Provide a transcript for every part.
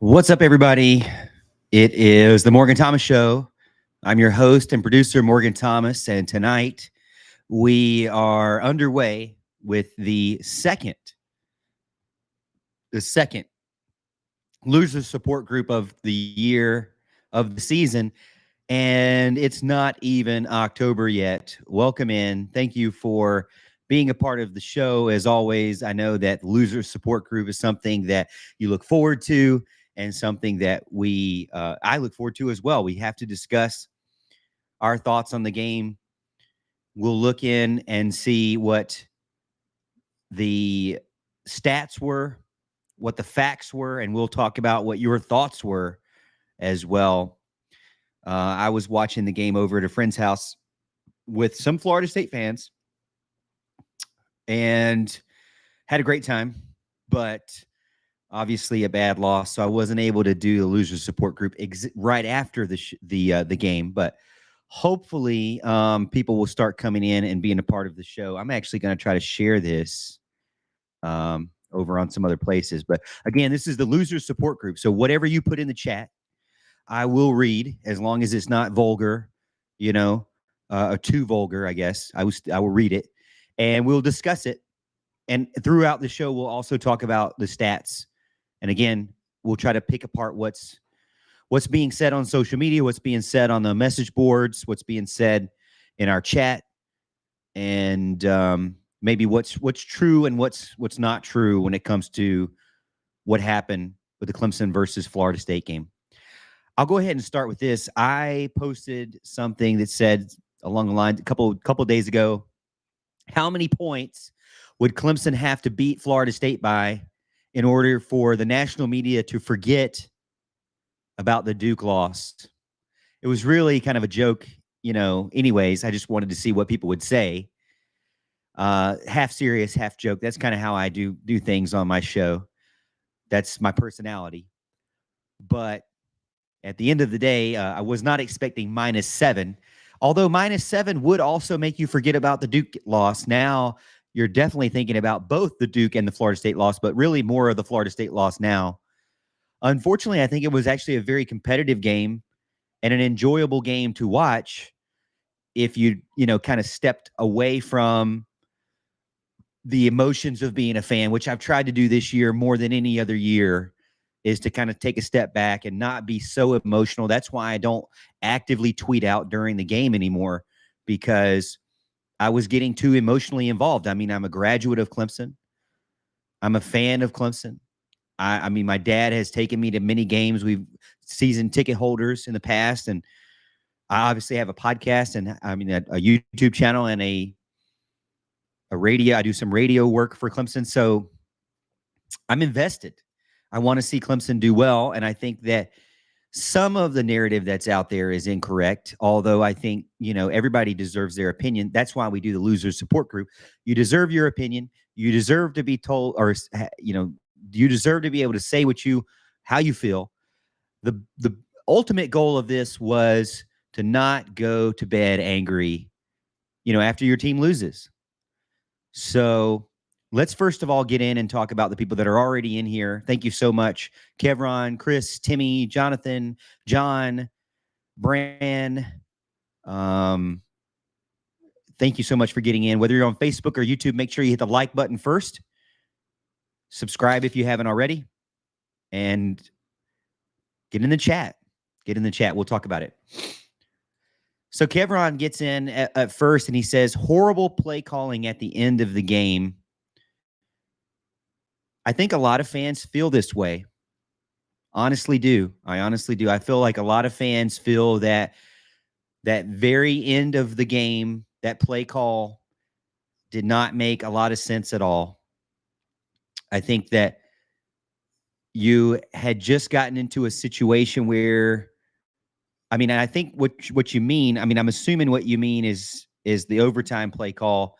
What's up, everybody? It is the Morgan Thomas Show. I'm your host and producer, Morgan Thomas, and tonight we are underway with the second loser support group of the year of the season, and it's not even October yet. Welcome in. Thank you for being a part of the show. As always, I know that the loser support group is something that you look forward to and something that I look forward to as well. We have to discuss our thoughts on the game. We'll look in and see what the stats were, what the facts were, and we'll talk about what your thoughts were as well. I was watching the game over at a friend's house with some Florida State fans and had a great time, but obviously a bad loss. So I wasn't able to do the loser support group right after the game, but hopefully people will start coming in and being a part of the show. I'm actually going to try to share this over on some other places. But again, this is the loser support group. So whatever you put in the chat, I will read as long as it's not vulgar, or too vulgar, I guess. I will read it and we'll discuss it. And throughout the show, we'll also talk about the stats. And again, we'll try to pick apart what's being said on social media, what's being said on the message boards, what's being said in our chat, and maybe what's true and what's not true when it comes to what happened with the Clemson versus Florida State game. I'll go ahead and start with this. I posted something that said along the line a couple days ago, how many points would Clemson have to beat Florida State by in order for the national media to forget about the Duke loss? It was really kind of a joke, anyways. I just wanted to see what people would say. Half serious, half joke. That's kind of how I do things on my show. That's my personality. But at the end of the day, I was not expecting -7, although -7 would also make you forget about the Duke loss. Now you're definitely thinking about both the Duke and the Florida State loss, but really more of the Florida State loss now. Unfortunately, I think it was actually a very competitive game and an enjoyable game to watch if you kind of stepped away from the emotions of being a fan, which I've tried to do this year more than any other year, is to kind of take a step back and not be so emotional. That's why I don't actively tweet out during the game anymore, because I was getting too emotionally involved. I mean, I'm a graduate of Clemson. I'm a fan of Clemson. I mean, my dad has taken me to many games. We've season ticket holders in the past, and I obviously have a podcast and a YouTube channel and a radio. I do some radio work for Clemson, so I'm invested. I want to see Clemson do well, and I think that some of the narrative that's out there is incorrect, although I think, everybody deserves their opinion. That's why we do the loser support group. You deserve your opinion. You deserve to be told, or, you deserve to be able to say how you feel. The ultimate goal of this was to not go to bed angry, after your team loses. So let's first of all get in and talk about the people that are already in here. Thank you so much, Kevron, Chris, Timmy, Jonathan, John, Bran. Thank you so much for getting in. Whether you're on Facebook or YouTube, make sure you hit the like button first. Subscribe if you haven't already. And get in the chat. Get in the chat. We'll talk about it. So Kevron gets in at first, and he says, horrible play calling at the end of the game. I think a lot of fans feel this way. Honestly do. I honestly do. I feel like a lot of fans feel that very end of the game, that play call did not make a lot of sense at all. I think that you had just gotten into a situation where, I think what you mean, I'm assuming what you mean is the overtime play call.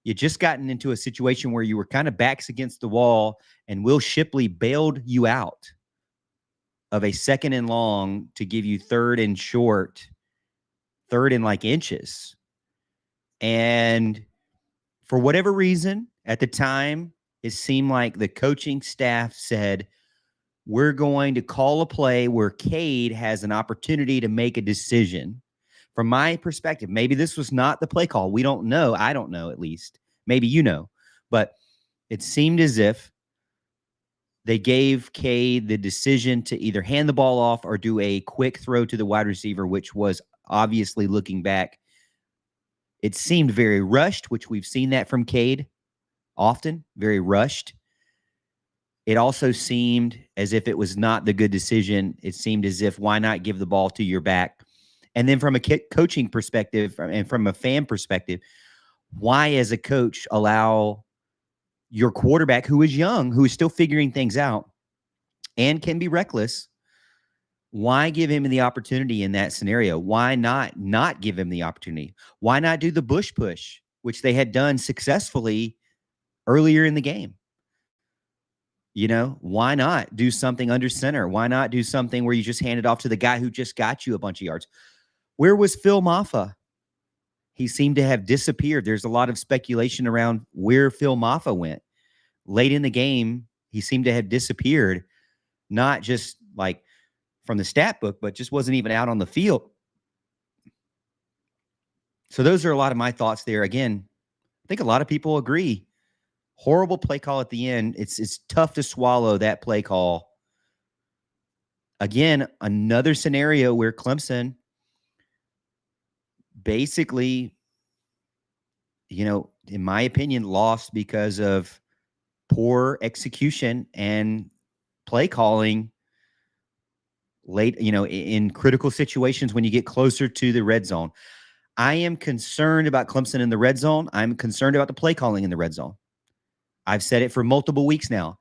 You just gotten into a situation where you were kind of backs against the wall, and Will Shipley bailed you out of a 2nd and long to give you 3rd and short, 3rd and like inches. And for whatever reason, at the time, it seemed like the coaching staff said, we're going to call a play where Cade has an opportunity to make a decision. From my perspective, maybe this was not the play call. We don't know. I don't know, at least. Maybe you know. But it seemed as if they gave Cade the decision to either hand the ball off or do a quick throw to the wide receiver, which was obviously, looking back, it seemed very rushed, which we've seen that from Cade often, very rushed. It also seemed as if it was not the good decision. It seemed as if, why not give the ball to your back? And then from a coaching perspective and from a fan perspective, why as a coach allow your quarterback, who is young, who is still figuring things out and can be reckless, why give him the opportunity in that scenario? Why not give him the opportunity? Why not do the bush push, which they had done successfully earlier in the game? You know, why not do something under center? Why not do something where you just hand it off to the guy who just got you a bunch of yards? Where was Phil Maffa? He seemed to have disappeared. There's a lot of speculation around where Phil Maffa went. Late in the game, he seemed to have disappeared, not just like from the stat book, but just wasn't even out on the field. So those are a lot of my thoughts there. Again, I think a lot of people agree. Horrible play call at the end. It's tough to swallow that play call. Again, another scenario where Clemson basically, you know, in my opinion, lost because of poor execution and play calling late, you know, in critical situations when you get closer to the red zone. I am concerned about Clemson in the red zone. I'm concerned about the play calling in the red zone. I've said it for multiple weeks now.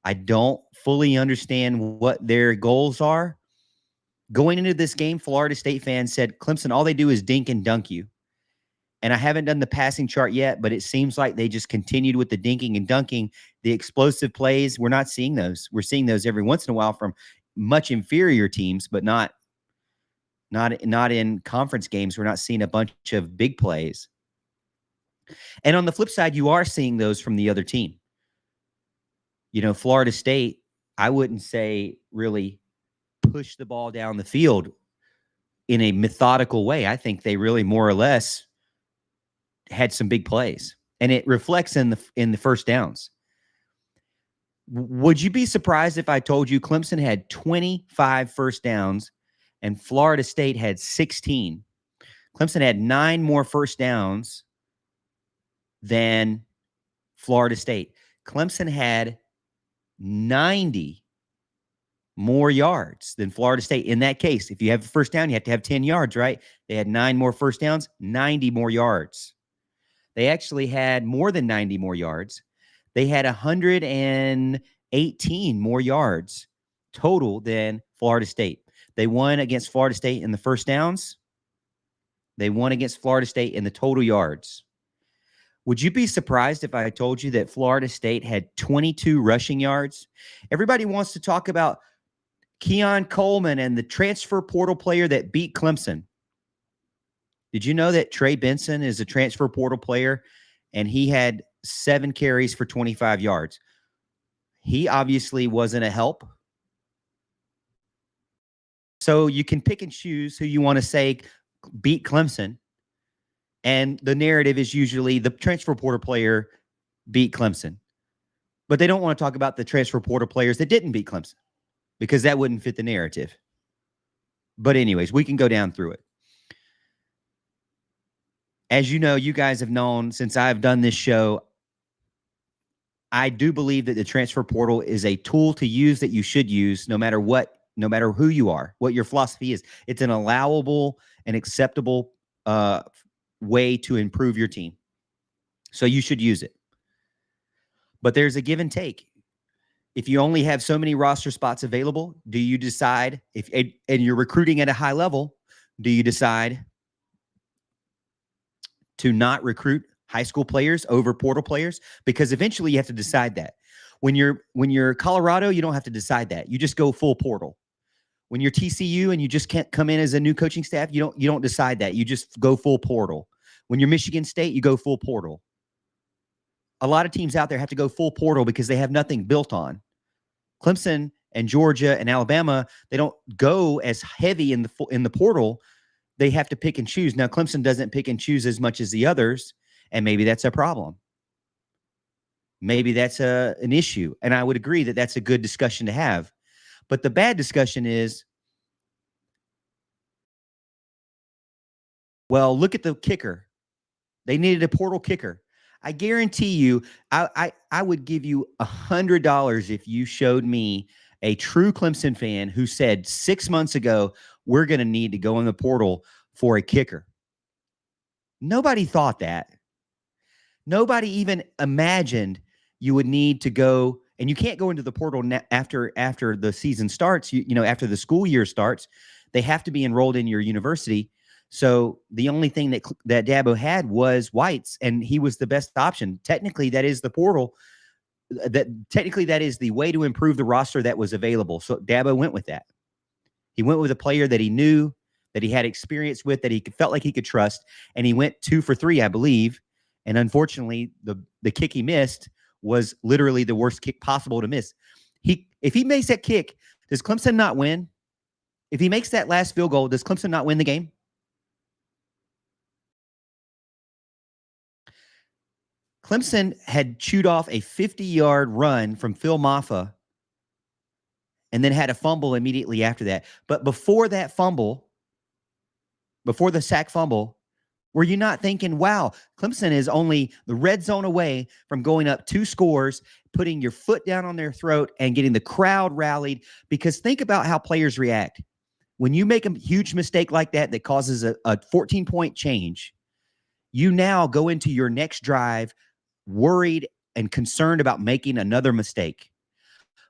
I don't fully understand what their goals are. Going into this game, Florida State fans said, Clemson, all they do is dink and dunk you. And I haven't done the passing chart yet, but it seems like they just continued with the dinking and dunking. The explosive plays, we're not seeing those. We're seeing those every once in a while from much inferior teams, but not in conference games. We're not seeing a bunch of big plays. And on the flip side, you are seeing those from the other team. You know, Florida State, I wouldn't say really push the ball down the field in a methodical way. I think they really more or less had some big plays, and it reflects in the first downs. Would you be surprised if I told you Clemson had 25 first downs and Florida State had 16? Clemson had 9 more first downs than Florida State. Clemson had 90 more yards than Florida State. In that case, if you have a first down, you have to have 10 yards, right? They had 9 more first downs, 90 more yards. They actually had more than 90 more yards. They had 118 more yards total than Florida State. They won against Florida State in the first downs. They won against Florida State in the total yards. Would you be surprised if I told you that Florida State had 22 rushing yards? Everybody wants to talk about Keon Coleman and the transfer portal player that beat Clemson. Did you know that Trey Benson is a transfer portal player and he had 7 carries for 25 yards? He obviously wasn't a help. So you can pick and choose who you want to say beat Clemson. And the narrative is usually the transfer portal player beat Clemson. But they don't want to talk about the transfer portal players that didn't beat Clemson because that wouldn't fit the narrative. But anyways, we can go down through it. As you know, you guys have known since I've done this show, I do believe that the transfer portal is a tool to use that you should use no matter what, no matter who you are, what your philosophy is. It's an allowable and acceptable way to improve your team. So you should use it. But there's a give and take. If you only have so many roster spots available, do you decide and you're recruiting at a high level, do you decide to not recruit high school players over portal players? Because eventually you have to decide that. When you're Colorado, you don't have to decide that. You just go full portal. When you're TCU and you just can't come in as a new coaching staff, you don't decide that. You just go full portal. When you're Michigan State, you go full portal. A lot of teams out there have to go full portal because they have nothing built on. Clemson and Georgia and Alabama, they don't go as heavy in the portal. They have to pick and choose. Now, Clemson doesn't pick and choose as much as the others, and maybe that's a problem. Maybe that's an issue. And I would agree that that's a good discussion to have. But the bad discussion is, well, look at the kicker. They needed a portal kicker. I guarantee you, I would give you $100 if you showed me a true Clemson fan who said 6 months ago, we're going to need to go in the portal for a kicker. Nobody thought that. Nobody even imagined you would need to go, and you can't go into the portal after the season starts, after the school year starts. They have to be enrolled in your university. So the only thing that Dabo had was whites, and he was the best option. Technically, that is the portal. That is the way to improve the roster that was available. So Dabo went with that. He went with a player that he knew, that he had experience with, that he felt like he could trust, and he went 2 for 3, I believe. And unfortunately, the kick he missed was literally the worst kick possible to miss. If he makes that kick, does Clemson not win? If he makes that last field goal, does Clemson not win the game? Clemson had chewed off a 50-yard run from Phil Maffa and then had a fumble immediately after that. But before that fumble, before the sack fumble, were you not thinking, wow, Clemson is only the red zone away from going up 2 scores, putting your foot down on their throat and getting the crowd rallied? Because think about how players react. When you make a huge mistake like that causes a 14-point change, you now go into your next drive worried and concerned about making another mistake.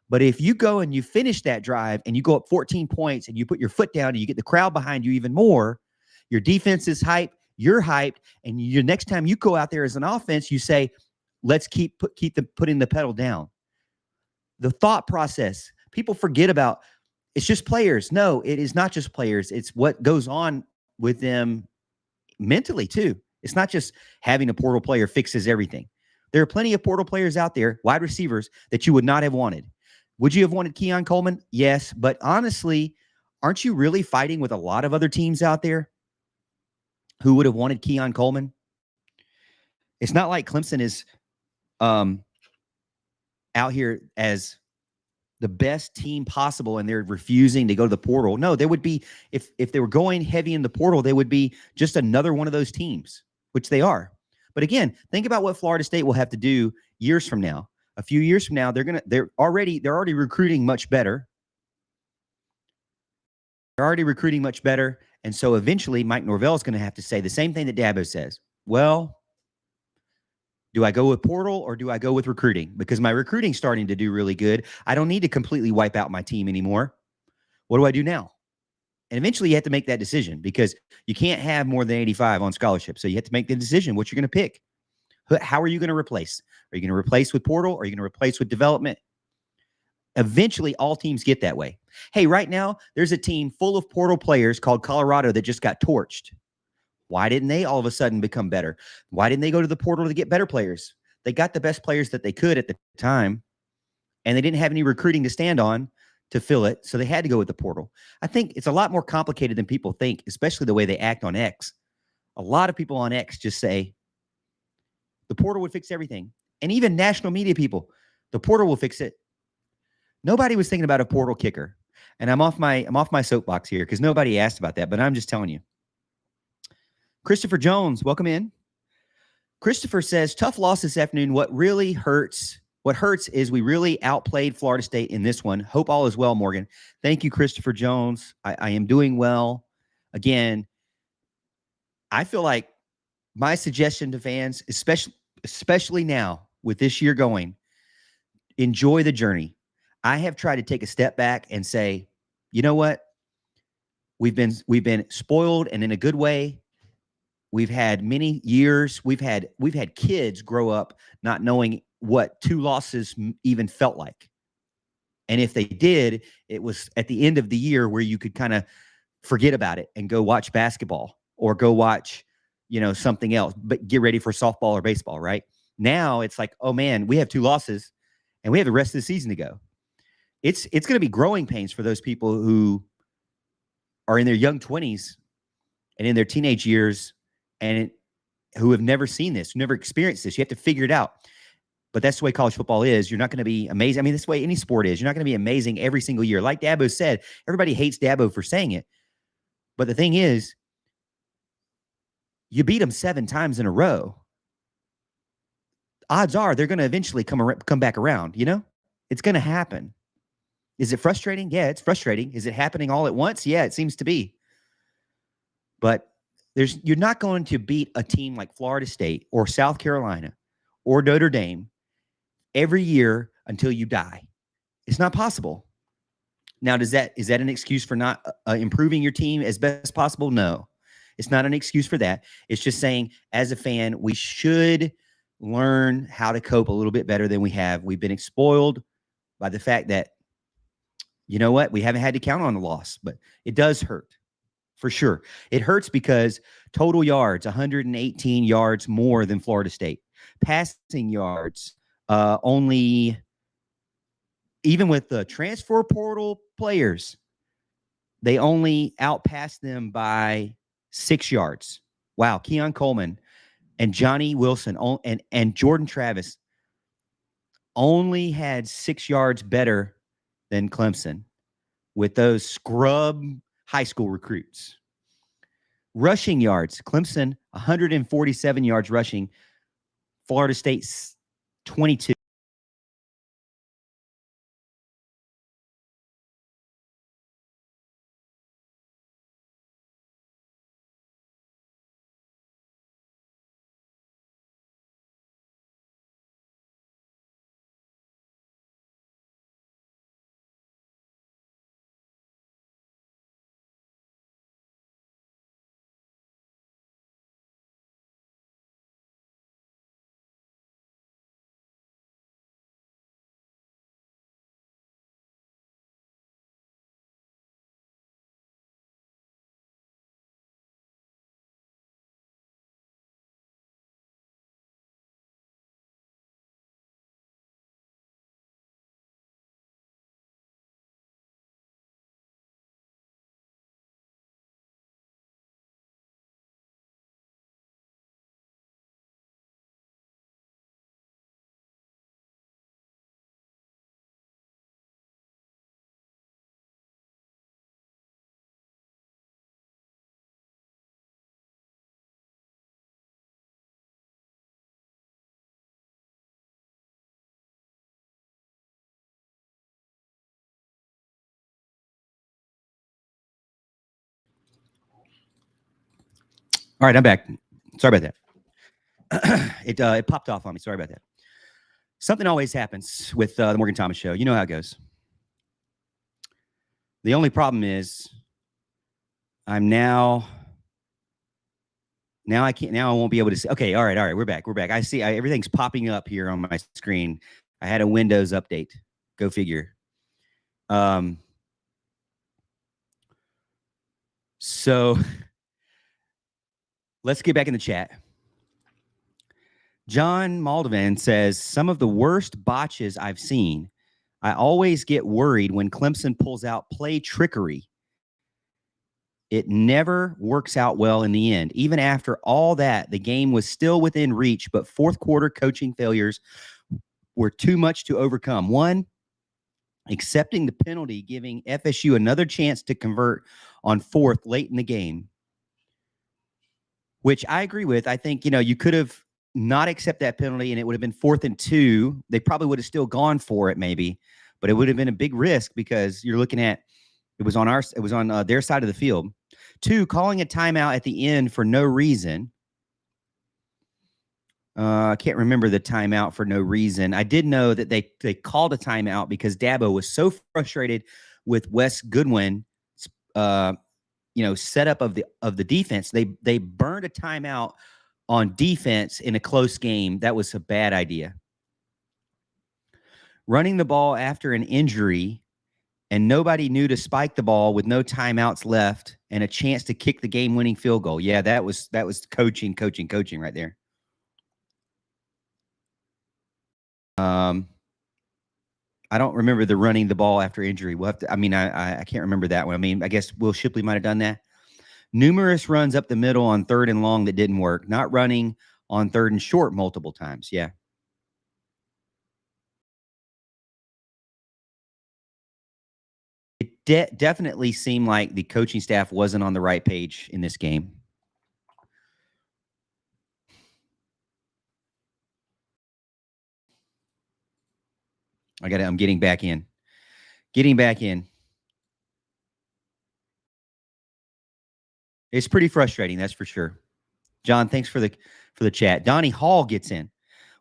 But if you go and you finish that drive and you go up 14 points and you put your foot down and you get the crowd behind you even more, your defense is hyped, you're hyped, and your next time you go out there as an offense, you say, let's keep putting the pedal down. The thought process, people forget about, it's just players. No, it is not just players. It's what goes on with them mentally too. It's not just having a portal player fixes everything. There are plenty of portal players out there, wide receivers, that you would not have wanted. Would you have wanted Keon Coleman? Yes, but honestly, aren't you really fighting with a lot of other teams out there who would have wanted Keon Coleman? It's not like Clemson is out here as the best team possible and they're refusing to go to the portal. No, they would be, if they were going heavy in the portal, they would be just another one of those teams, which they are. But again, think about what Florida State will have to do years from now. A few years from now, they're already recruiting much better. They're already recruiting much better. And so eventually Mike Norvell is going to have to say the same thing that Dabo says. Well, do I go with portal or do I go with recruiting? Because my recruiting's starting to do really good. I don't need to completely wipe out my team anymore. What do I do now? And eventually you have to make that decision because you can't have more than 85 on scholarship. So you have to make the decision what you're going to pick. How are you going to replace? Are you going to replace with portal? Or are you going to replace with development? Eventually, all teams get that way. Hey, right now, there's a team full of portal players called Colorado that just got torched. Why didn't they all of a sudden become better? Why didn't they go to the portal to get better players? They got the best players that they could at the time, and they didn't have any recruiting to stand on to fill it, so they had to go with the portal. I think it's a lot more complicated than people think, especially the way they act on X. A lot of people on X just say, the portal would fix everything. And even national media people, the portal will fix it. Nobody was thinking about a portal kicker. And I'm off my soapbox here because nobody asked about that, but I'm just telling you. Christopher Jones, welcome in. Christopher says, tough loss this afternoon. What hurts is we really outplayed Florida State in this one. Hope all is well, Morgan. Thank you, Christopher Jones. I am doing well. Again, I feel like my suggestion to fans, especially now with this year going, enjoy the journey. I have tried to take a step back and say, you know what? We've been spoiled, and in a good way. We've had many years. We've had kids grow up not knowing what 2 losses even felt like. And if they did, it was at the end of the year where you could kind of forget about it and go watch basketball or go watch, something else, but get ready for softball or baseball, right? Now it's like, oh man, we have 2 losses and we have the rest of the season to go. it's going to be growing pains for those people who are in their young 20s and in their teenage years and who have never seen this, never experienced this. You have to figure it out. But that's the way college football is. You're not going to be amazing. I mean, that's the way any sport is. You're not going to be amazing every single year. Like Dabo said, everybody hates Dabo for saying it. But the thing is, you beat them 7 times in a row. Odds are they're going to eventually come back around, you know? It's going to happen. Is it frustrating? Yeah, it's frustrating. Is it happening all at once? Yeah, it seems to be. But you're not going to beat a team like Florida State or South Carolina or Notre Dame every year until you die. It's not possible. Now, is that an excuse for not improving your team as best possible? No, it's not an excuse for that. It's just saying, as a fan, we should learn how to cope a little bit better than we have. We've been spoiled by the fact that, you know what, we haven't had to count on a loss, but it does hurt. For sure. It hurts because total yards, 118 yards more than Florida State. Passing yards, only, even with the transfer portal players, they only outpassed them by 6 yards. Wow. Keon Coleman and Johnny Wilson and Jordan Travis only had 6 yards better than Clemson with those scrub high school recruits. Rushing yards, Clemson, 147 yards rushing. Florida State, 22. All right, I'm back. Sorry about that. It popped off on me. Sorry about that. Something always happens with the Morgan Thomas Show. You know how it goes. The only problem is I'm now I can't. Now I won't be able to see. Okay, all right. We're back. I see everything's popping up here on my screen. I had a Windows update. Go figure. So let's get back in the chat. John Maldovan says, some of the worst botches I've seen. I always get worried when Clemson pulls out play trickery. It never works out well in the end. Even after all that, the game was still within reach, but fourth quarter coaching failures were too much to overcome. One, accepting the penalty, giving FSU another chance to convert on fourth late in the game, which I agree with. I think, you could have not accept that penalty and it would have been 4th and 2. They probably would have still gone for it maybe, but it would have been a big risk because you're looking at, it was on their side of the field. 2, calling a timeout at the end for no reason. I can't remember the timeout for no reason. I did know that they called a timeout because Dabo was so frustrated with Wes Goodwin's setup of the defense. They burned a timeout on defense in a close game. That was a bad idea. Running the ball after an injury and nobody knew to spike the ball with no timeouts left and a chance to kick the game-winning field goal. Yeah, that was coaching right there. I don't remember the running the ball after injury. We'll have to. I mean, I can't remember that one. I mean, I guess Will Shipley might have done that. Numerous runs up the middle on third and long that didn't work. Not running on third and short multiple times. Yeah. It definitely seemed like the coaching staff wasn't on the right page in this game. I'm getting back in. Getting back in. It's pretty frustrating, that's for sure. John, thanks for the chat. Donnie Hall gets in.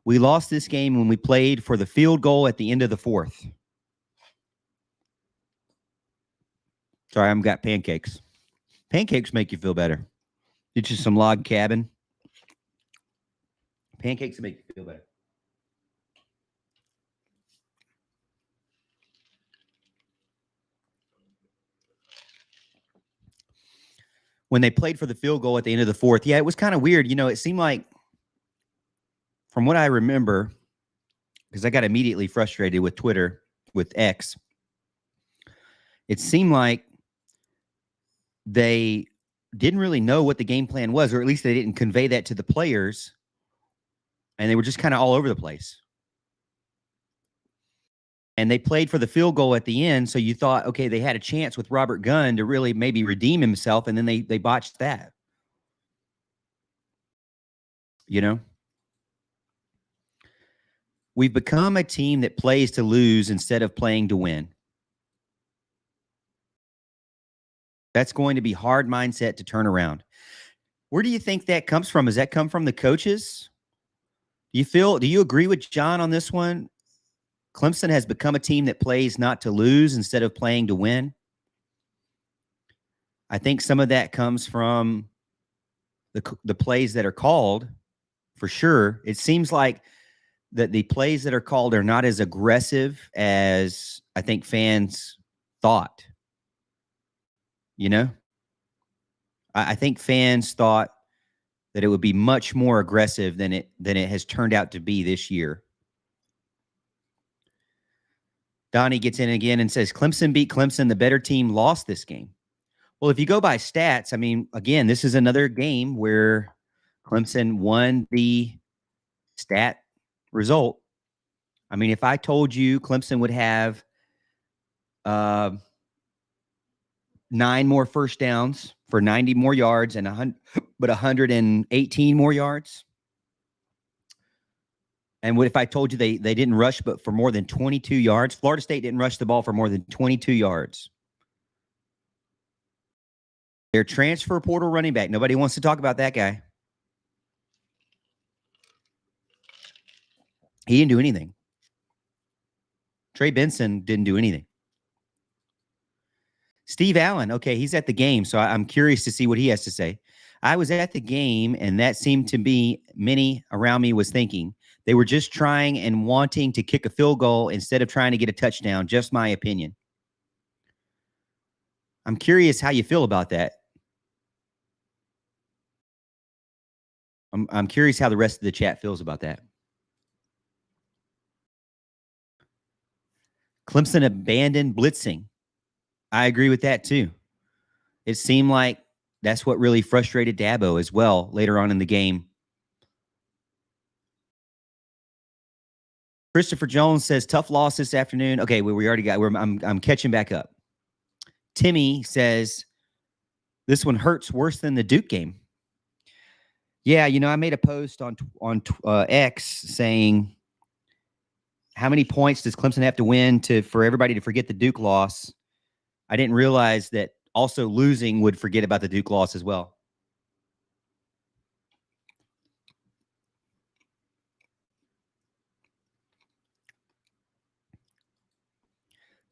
We lost this game when we played for the field goal at the end of the fourth. Sorry, I've got pancakes. Pancakes make you feel better. Get you some log cabin. Pancakes make you feel better. When they played for the field goal at the end of the fourth, yeah, it was kind of weird. You know, it seemed like, from what I remember, because I got immediately frustrated with Twitter, with X, it seemed like they didn't really know what the game plan was, or at least they didn't convey that to the players, and they were just kind of all over the place. And they played for the field goal at the end, so you thought, okay, they had a chance with Robert Gunn to really maybe redeem himself, and then they botched that. You know? We've become a team that plays to lose instead of playing to win. That's going to be hard mindset to turn around. Where do you think that comes from? Does that come from the coaches? Do you agree with John on this one? Clemson has become a team that plays not to lose instead of playing to win. I think some of that comes from the plays that are called, for sure. It seems like that the plays that are called are not as aggressive as I think fans thought. You know, I think fans thought that it would be much more aggressive than it has turned out to be this year. Donnie gets in again and says, Clemson beat Clemson. The better team lost this game. Well, if you go by stats, I mean, again, this is another game where Clemson won the stat result. I mean, if I told you Clemson would have 9 more first downs for 90 more yards and 118 more yards. And what if I told you they didn't rush but for more than 22 yards? Florida State didn't rush the ball for more than 22 yards. Their transfer portal running back. Nobody wants to talk about that guy. He didn't do anything. Trey Benson didn't do anything. Steve Allen, okay, he's at the game, so I'm curious to see what he has to say. I was at the game, and that seemed to be many around me was thinking. They were just trying and wanting to kick a field goal instead of trying to get a touchdown. Just my opinion. I'm curious how you feel about that. I'm curious how the rest of the chat feels about that. Clemson abandoned blitzing. I agree with that too. It seemed like that's what really frustrated Dabo as well later on in the game. Christopher Jones says tough loss this afternoon. Okay, we already got. I'm catching back up. Timmy says this one hurts worse than the Duke game. Yeah, you know, I made a post on X saying how many points does Clemson have to win for everybody to forget the Duke loss. I didn't realize that also losing would forget about the Duke loss as well.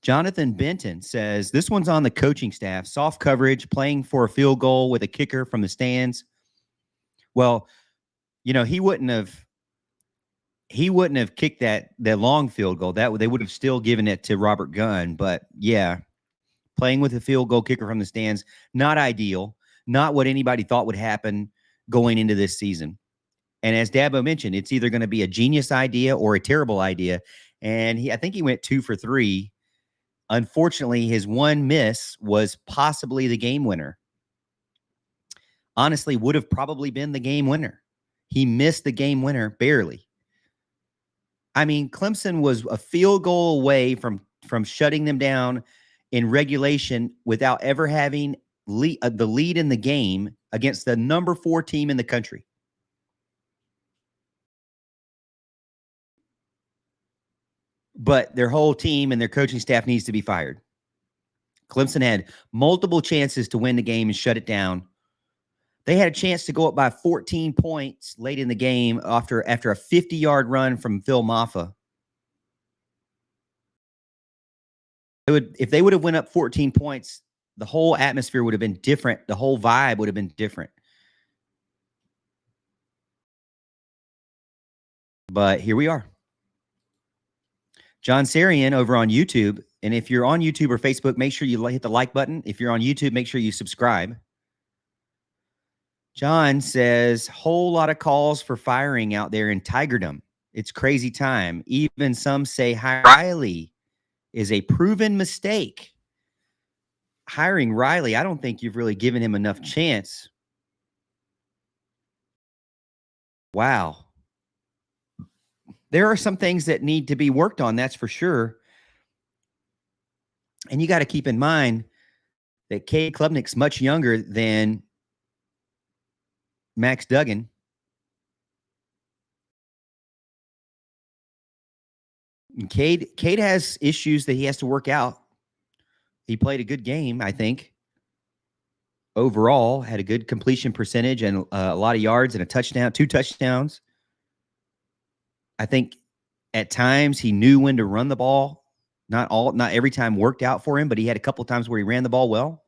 Jonathan Benton says, this one's on the coaching staff. Soft coverage, playing for a field goal with a kicker from the stands. Well, you know, he wouldn't have kicked that long field goal. That they would have still given it to Robert Gunn. But yeah, playing with a field goal kicker from the stands, not ideal. Not what anybody thought would happen going into this season. And as Dabo mentioned, it's either going to be a genius idea or a terrible idea. and I think he went 2 for 3. Unfortunately, his one miss was possibly the game winner. Honestly, would have probably been the game winner. He missed the game winner barely. I mean, Clemson was a field goal away from shutting them down in regulation without ever having the lead in the game against the number 4 team in the country. But their whole team and their coaching staff needs to be fired. Clemson had multiple chances to win the game and shut it down. They had a chance to go up by 14 points late in the game after a 50-yard run from Phil Maffa. If they would have went up 14 points, the whole atmosphere would have been different. The whole vibe would have been different. But here we are. John Sarian over on YouTube. And if you're on YouTube or Facebook, make sure you hit the like button. If you're on YouTube, make sure you subscribe. John says, whole lot of calls for firing out there in Tigerdom. It's crazy time. Even some say Riley is a proven mistake. Hiring Riley, I don't think you've really given him enough chance. Wow. There are some things that need to be worked on, that's for sure. And you got to keep in mind that Cade Klubnik's much younger than Max Duggan. And Cade has issues that he has to work out. He played a good game, I think. Overall, had a good completion percentage and a lot of yards and a touchdown, 2 touchdowns. I think at times he knew when to run the ball. Not every time worked out for him, but he had a couple of times where he ran the ball well.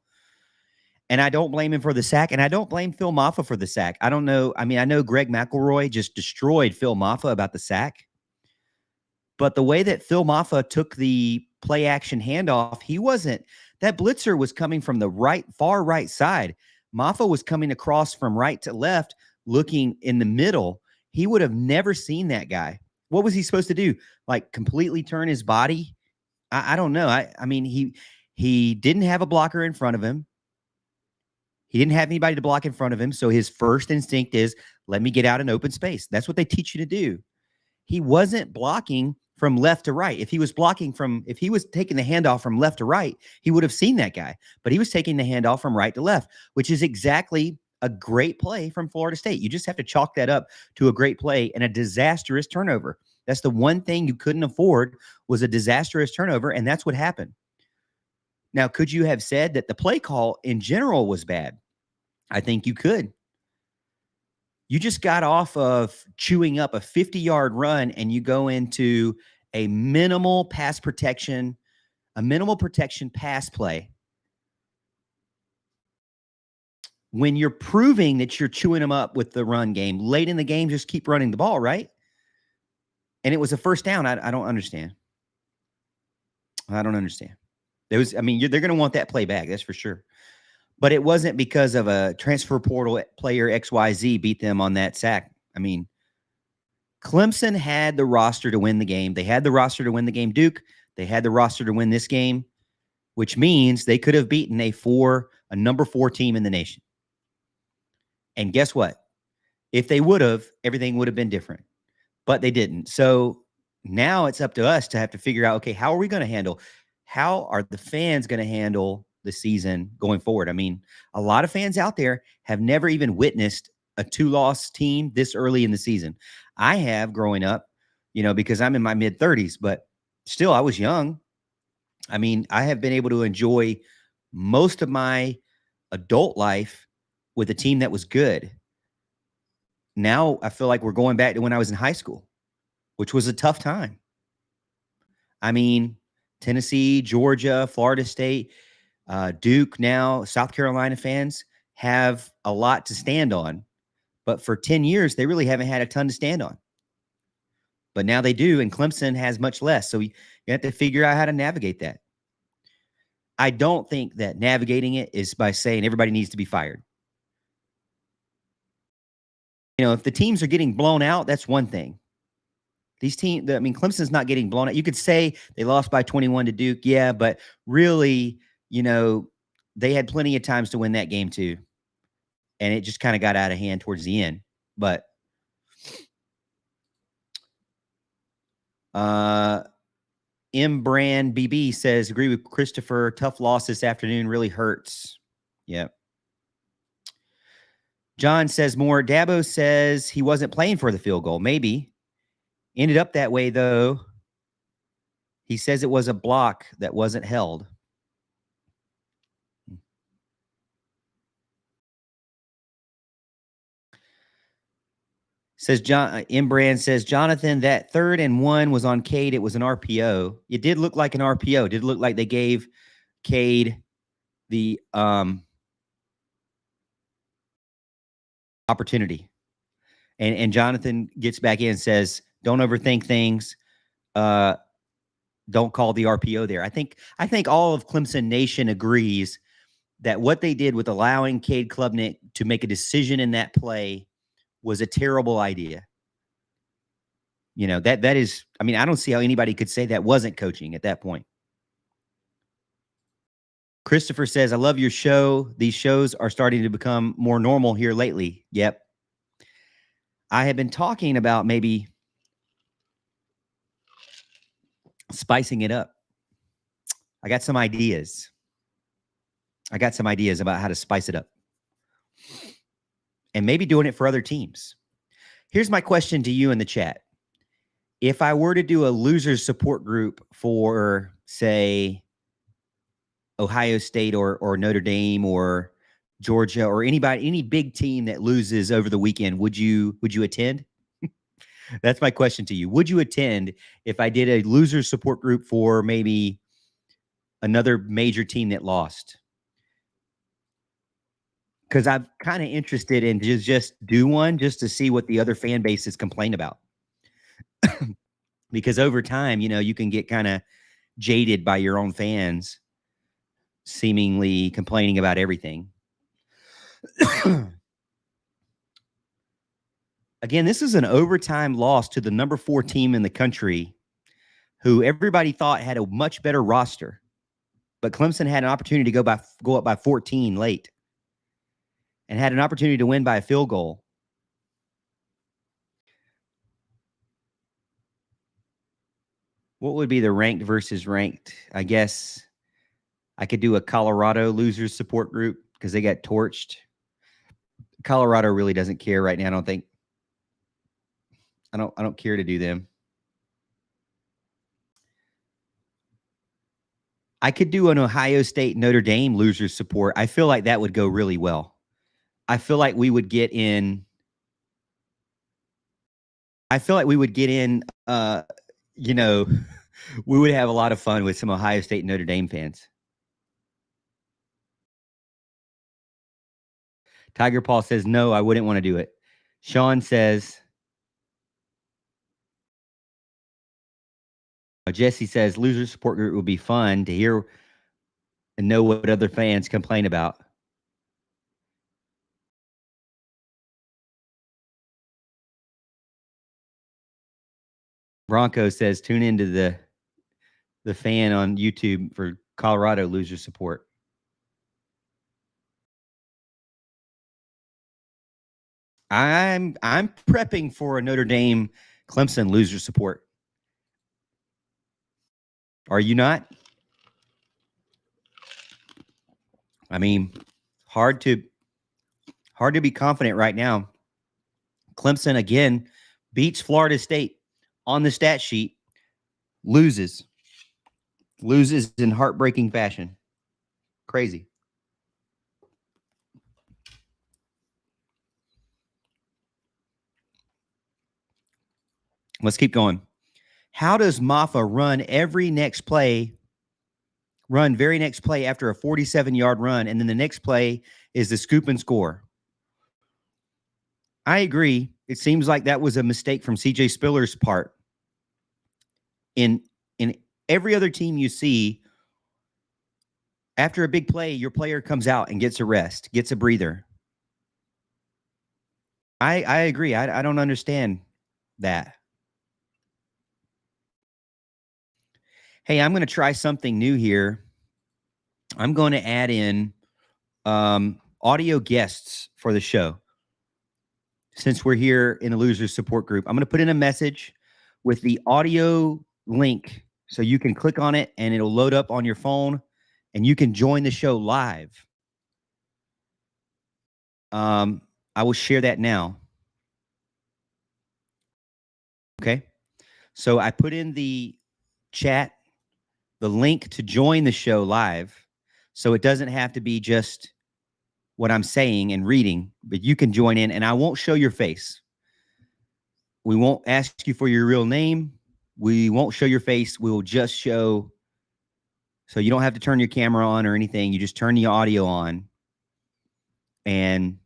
And I don't blame him for the sack, and I don't blame Phil Maffa for the sack. I don't know. I mean, I know Greg McElroy just destroyed Phil Maffa about the sack. But the way that Phil Maffa took the play action handoff, that blitzer was coming from the far right side. Maffa was coming across from right to left, looking in the middle. He would have never seen that guy. What was he supposed to do? Like completely turn his body? I don't know. I mean, he didn't have a blocker in front of him. He didn't have anybody to block in front of him. So his first instinct is, let me get out in open space. That's what they teach you to do. He wasn't blocking from left to right. If he was taking the handoff from left to right, he would have seen that guy. But he was taking the handoff from right to left, which is exactly a great play from Florida State. You just have to chalk that up to a great play and a disastrous turnover. That's the one thing you couldn't afford, was a disastrous turnover, and that's what happened. Now, could you have said that the play call in general was bad? I think you could. You just got off of chewing up a 50-yard run and you go into a minimal protection pass play. When you're proving that you're chewing them up with the run game, late in the game, just keep running the ball, right? And it was a first down. I don't understand. I don't understand. They're going to want that play back, that's for sure. But it wasn't because of a transfer portal player XYZ beat them on that sack. I mean, Clemson had the roster to win the game. They had the roster to win the game. Duke, they had the roster to win this game, which means they could have beaten a number 4 team in the nation. And guess what? If they would have, everything would have been different. But they didn't. So now it's up to us to have to figure out, okay, how are we going to handle? How are the fans going to handle the season going forward? I mean, a lot of fans out there have never even witnessed a 2-loss team this early in the season. I have growing up, because I'm in my mid-30s, but still I was young. I mean, I have been able to enjoy most of my adult life with a team that was good. Now I feel like we're going back to when I was in high school, which was a tough time. I mean, Tennessee, Georgia, Florida State, Duke, now South Carolina fans have a lot to stand on. But for 10 years, they really haven't had a ton to stand on. But now they do, and Clemson has much less. So you have to figure out how to navigate that. I don't think that navigating it is by saying everybody needs to be fired. If the teams are getting blown out, that's one thing. These teams, I mean, Clemson's not getting blown out. You could say they lost by 21 to Duke, yeah, but really, they had plenty of times to win that game too, and it just kind of got out of hand towards the end. But M Brand BB says, agree with Christopher. Tough loss this afternoon really hurts. Yep. John says more. Dabo says he wasn't playing for the field goal. Maybe. Ended up that way, though. He says it was a block that wasn't held. Says John Imbrand says, Jonathan, that 3rd and 1 was on Cade. It was an RPO. It did look like an RPO. It did look like they gave Cade the opportunity. And Jonathan gets back in and says, don't overthink things. Don't call the RPO there. I think all of Clemson Nation agrees that what they did with allowing Cade Klubnik to make a decision in that play was a terrible idea. That is, I mean, I don't see how anybody could say that wasn't coaching at that point. Christopher says, I love your show. These shows are starting to become more normal here lately. Yep. I have been talking about maybe spicing it up. I got some ideas. About how to spice it up. And maybe doing it for other teams. Here's my question to you in the chat. If I were to do a losers support group for, say, Ohio State or Notre Dame or Georgia or any big team that loses over the weekend, would you attend? That's my question to you. Would you attend if I did a losers support group for maybe another major team that lost? Because I'm kind of interested in just do one just to see what the other fan bases complain about. Because over time, you can get kind of jaded by your own fans seemingly complaining about everything. Again, this is an overtime loss to the number 4 team in the country, who everybody thought had a much better roster. But Clemson had an opportunity to go up by 14 late and had an opportunity to win by a field goal. What would be the ranked versus ranked? I guess I could do a Colorado losers support group because they got torched. Colorado really doesn't care right now, I don't think. I don't care to do them. I could do an Ohio State Notre Dame losers support. I feel like that would go really well. I feel like we would get in we would have a lot of fun with some Ohio State and Notre Dame fans. Tiger Paul says, no, I wouldn't want to do it. Sean says, Jesse says, loser support group would be fun to hear and know what other fans complain about. Bronco says, tune into the fan on YouTube for Colorado loser support. I'm prepping for a Notre Dame Clemson loser support. Are you not? I mean, hard to be confident right now. Clemson again beats Florida State on the stat sheet, loses in heartbreaking fashion. Crazy. Let's keep going. How does Maffa run very next play after a 47-yard run, and then the next play is the scoop and score? I agree. It seems like that was a mistake from CJ Spiller's part. In every other team you see, after a big play, your player comes out and gets a rest, gets a breather. I agree. I don't understand that. Hey, I'm going to try something new here. I'm going to add in audio guests for the show. Since we're here in the Losers Support Group, I'm going to put in a message with the audio link so you can click on it and it'll load up on your phone and you can join the show live. I will share that now. Okay. So I put in the chat the link to join the show live. So it doesn't have to be just what I'm saying and reading, but you can join in and I won't show your face. We won't ask you for your real name. We won't show your face. We will just show. So you don't have to turn your camera on or anything. You just turn the audio on and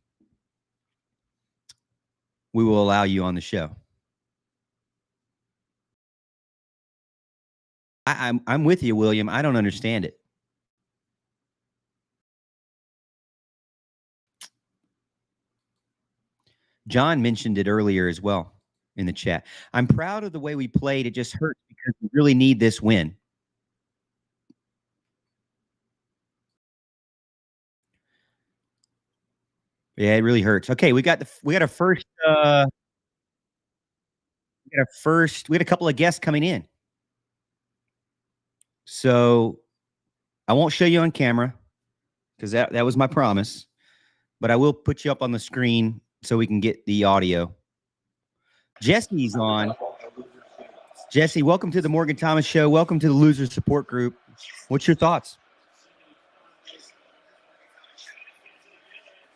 we will allow you on the show. I'm with you, William. I don't understand it. John mentioned it earlier as well in the chat. I'm proud of the way we played. It just hurts because we really need this win. Yeah, it really hurts. Okay, we got a first we had a couple of guests coming in. So I won't show you on camera because that was my promise, but I will put you up on the screen so we can get the audio. Jesse's on. Jesse, welcome to the Morgan Thomas Show. Welcome to the Loser Support Group. What's your thoughts?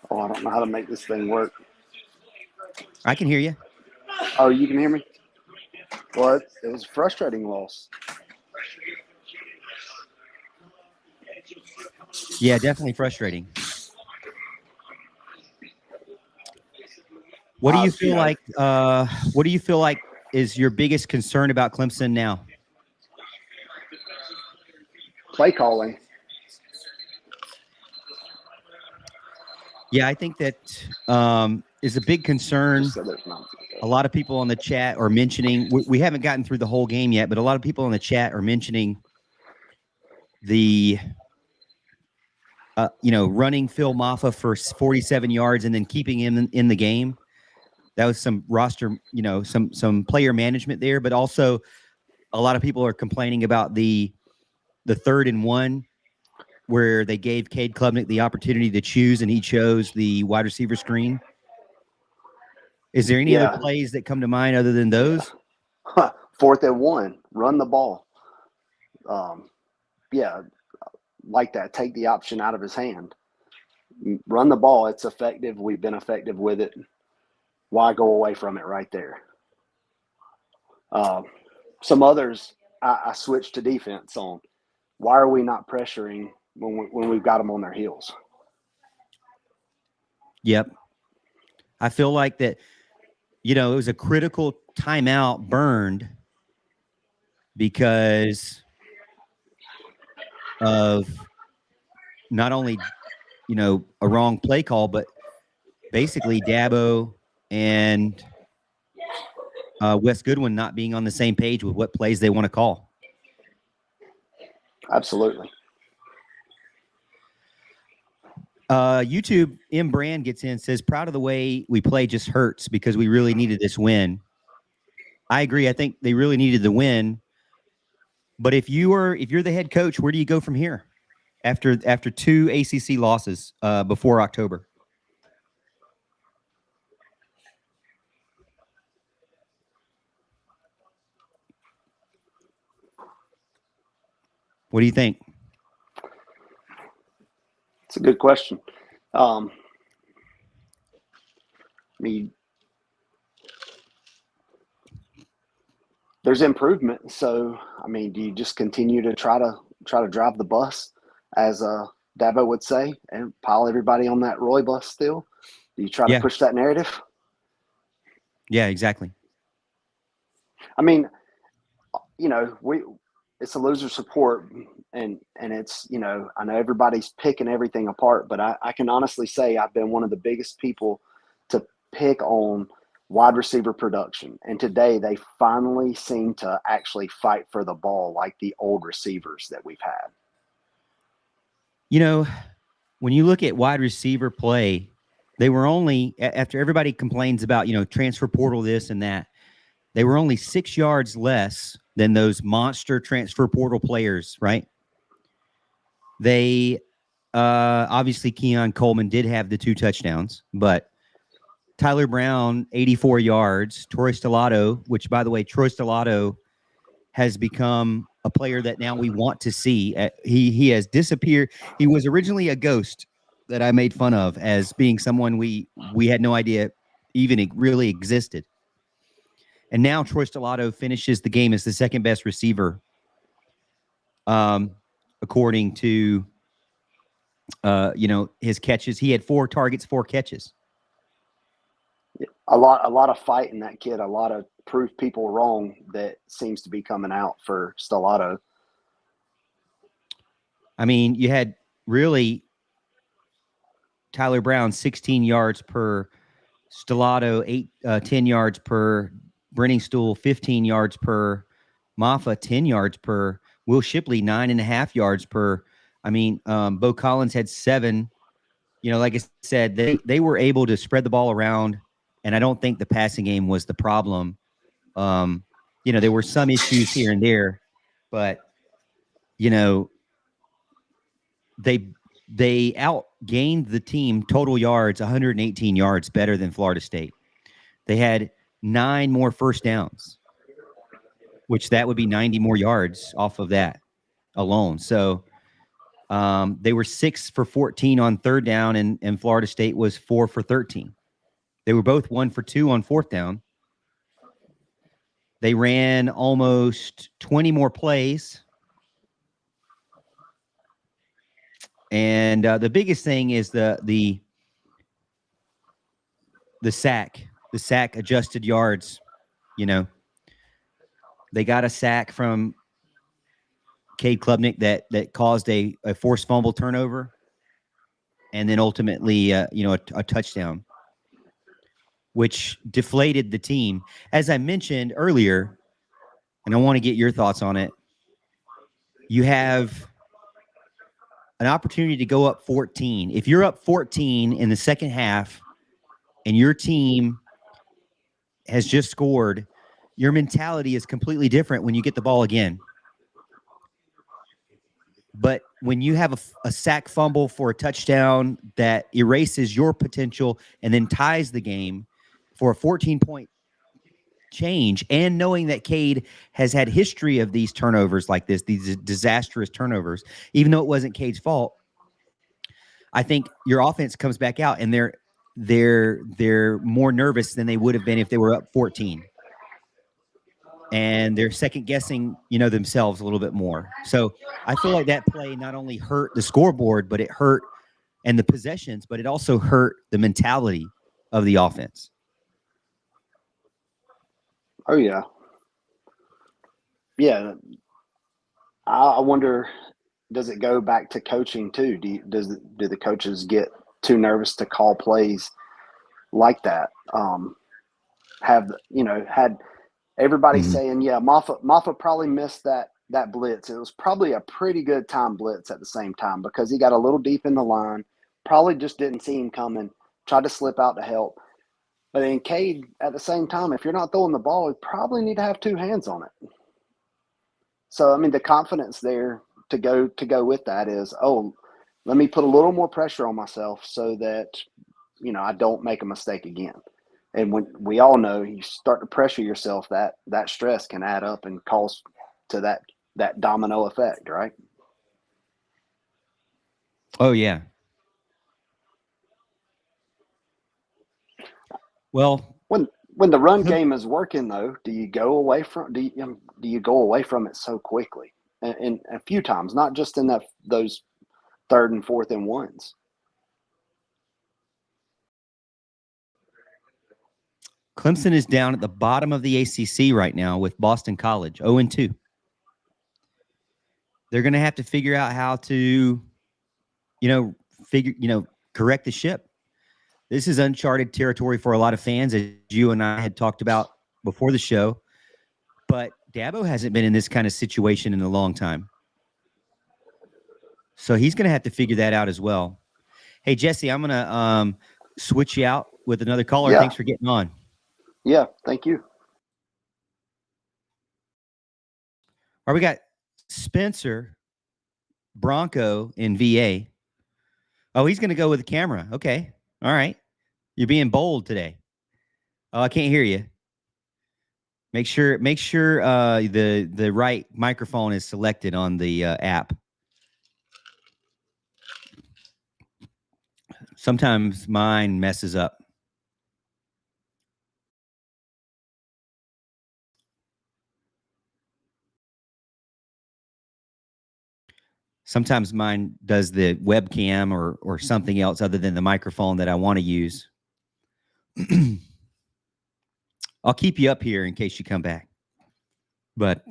Oh, I don't know how to make this thing work. I can hear you. Oh, you can hear me? Well, it was a frustrating loss. Yeah, definitely frustrating. What do you feel like? What do you feel like is your biggest concern about Clemson now? Play calling. Yeah, I think that is a big concern. A lot of people on the chat are mentioning, we haven't gotten through the whole game yet, but a lot of people in the chat are mentioning the, running Phil Maffa for 47 yards and then keeping him in the game. That was some roster, some player management there, but also a lot of people are complaining about the 3rd and 1 where they gave Cade Klubnik the opportunity to choose and he chose the wide receiver screen. Is there any other plays that come to mind other than those? Yeah. 4th and 1, run the ball. Like that. Take the option out of his hand. Run the ball. It's effective. We've been effective with it. Why go away from it right there? Some others I switched to defense on. Why are we not pressuring when we've got them on their heels? Yep. I feel like that, it was a critical timeout burned because of not only, a wrong play call, but basically Dabo and Wes Goodwin not being on the same page with what plays they want to call. Absolutely. YouTube M Brand gets in, says proud of the way we play, just hurts because we really needed this win. I agree. I think they really needed the win. But if you're the head coach, where do you go from here after 2 ACC losses before October? What do you think? It's a good question. There's improvement. So, do you just continue to try to drive the bus, as Dabo would say, and pile everybody on that Roy bus still? Do you try to push that narrative? Yeah, exactly. It's a loser support, and it's, I know everybody's picking everything apart, but I can honestly say I've been one of the biggest people to pick on wide receiver production. And today they finally seem to actually fight for the ball like the old receivers that we've had. You know, when you look at wide receiver play, they were only, after everybody complains about, transfer portal this and that, they were only 6 yards less than those monster transfer portal players, right? They, obviously, Keon Coleman did have the 2 touchdowns, but Tyler Brown, 84 yards. Troy Stellato, which, by the way, Troy Stellato has become a player that now we want to see. He has disappeared. He was originally a ghost that I made fun of as being someone we had no idea even really existed. And now Troy Stellato finishes the game as the second best receiver, according to his catches. He had 4 targets, 4 catches. A lot of fight in that kid. A lot of prove people wrong that seems to be coming out for Stellato. I mean, you had really Tyler Brown 16 yards per, Stellato 10 yards per, Brenningstool 15 yards per, Maffa 10 yards per, Will Shipley 9.5 yards per. I mean, Bo Collins had 7. Like I said, they were able to spread the ball around, and I don't think the passing game was the problem. There were some issues here and there, but they outgained the team total yards, 118 yards better than Florida State. They had 9 more first downs, which that would be 90 more yards off of that alone. So they were 6 for 14 on third down, and Florida State was 4 for 13. They were both 1 for 2 on fourth down. They ran almost 20 more plays. And the biggest thing is the sack adjusted yards. They got a sack from Cade Klubnik that caused a forced fumble turnover, and then ultimately, a touchdown, which deflated the team. As I mentioned earlier, and I want to get your thoughts on it, you have an opportunity to go up 14. If you're up 14 in the second half and your team has just scored, your mentality is completely different when you get the ball again. But when you have a sack fumble for a touchdown that erases your potential and then ties the game for a 14-point change, and knowing that Cade has had history of these turnovers like this, these disastrous turnovers, even though it wasn't Cade's fault, I think your offense comes back out and they're more nervous than they would have been if they were up 14. And they're second guessing, themselves a little bit more. So I feel like that play not only hurt the scoreboard, but it hurt and the possessions, but it also hurt the mentality of the offense. Oh yeah. Yeah. I wonder, does it go back to coaching too? Do the coaches get too nervous to call plays like that? Had everybody saying, yeah, Moffa probably missed that blitz. It was probably a pretty good time blitz at the same time because he got a little deep in the line, probably just didn't see him coming, tried to slip out to help. But then Cade, at the same time, if you're not throwing the ball, you probably need to have 2 hands on it. So, I mean, the confidence there to go with that is, let me put a little more pressure on myself so that, I don't make a mistake again. And when we all know you start to pressure yourself, that stress can add up and cause to that domino effect, right? Oh yeah. Well, when the run game is working, though, do you go away from it so quickly? And a few times, not just in those 3rd and 4th and 1s. Clemson is down at the bottom of the ACC right now with Boston College, 0-2. They're going to have to figure out how to, correct the ship. This is uncharted territory for a lot of fans, as you and I had talked about before the show. But Dabo hasn't been in this kind of situation in a long time. So he's going to have to figure that out as well. Hey, Jesse, I'm going to switch you out with another caller. Yeah. Thanks for getting on. Yeah. Thank you. All right, we got Spencer Bronco in VA. Oh, he's going to go with the camera. Okay. All right. You're being bold today. Oh, I can't hear you. Make sure the right microphone is selected on the app. Sometimes mine messes up. Sometimes mine does the webcam or something else other than the microphone that I want to use. I'll keep you up here in case you come back. But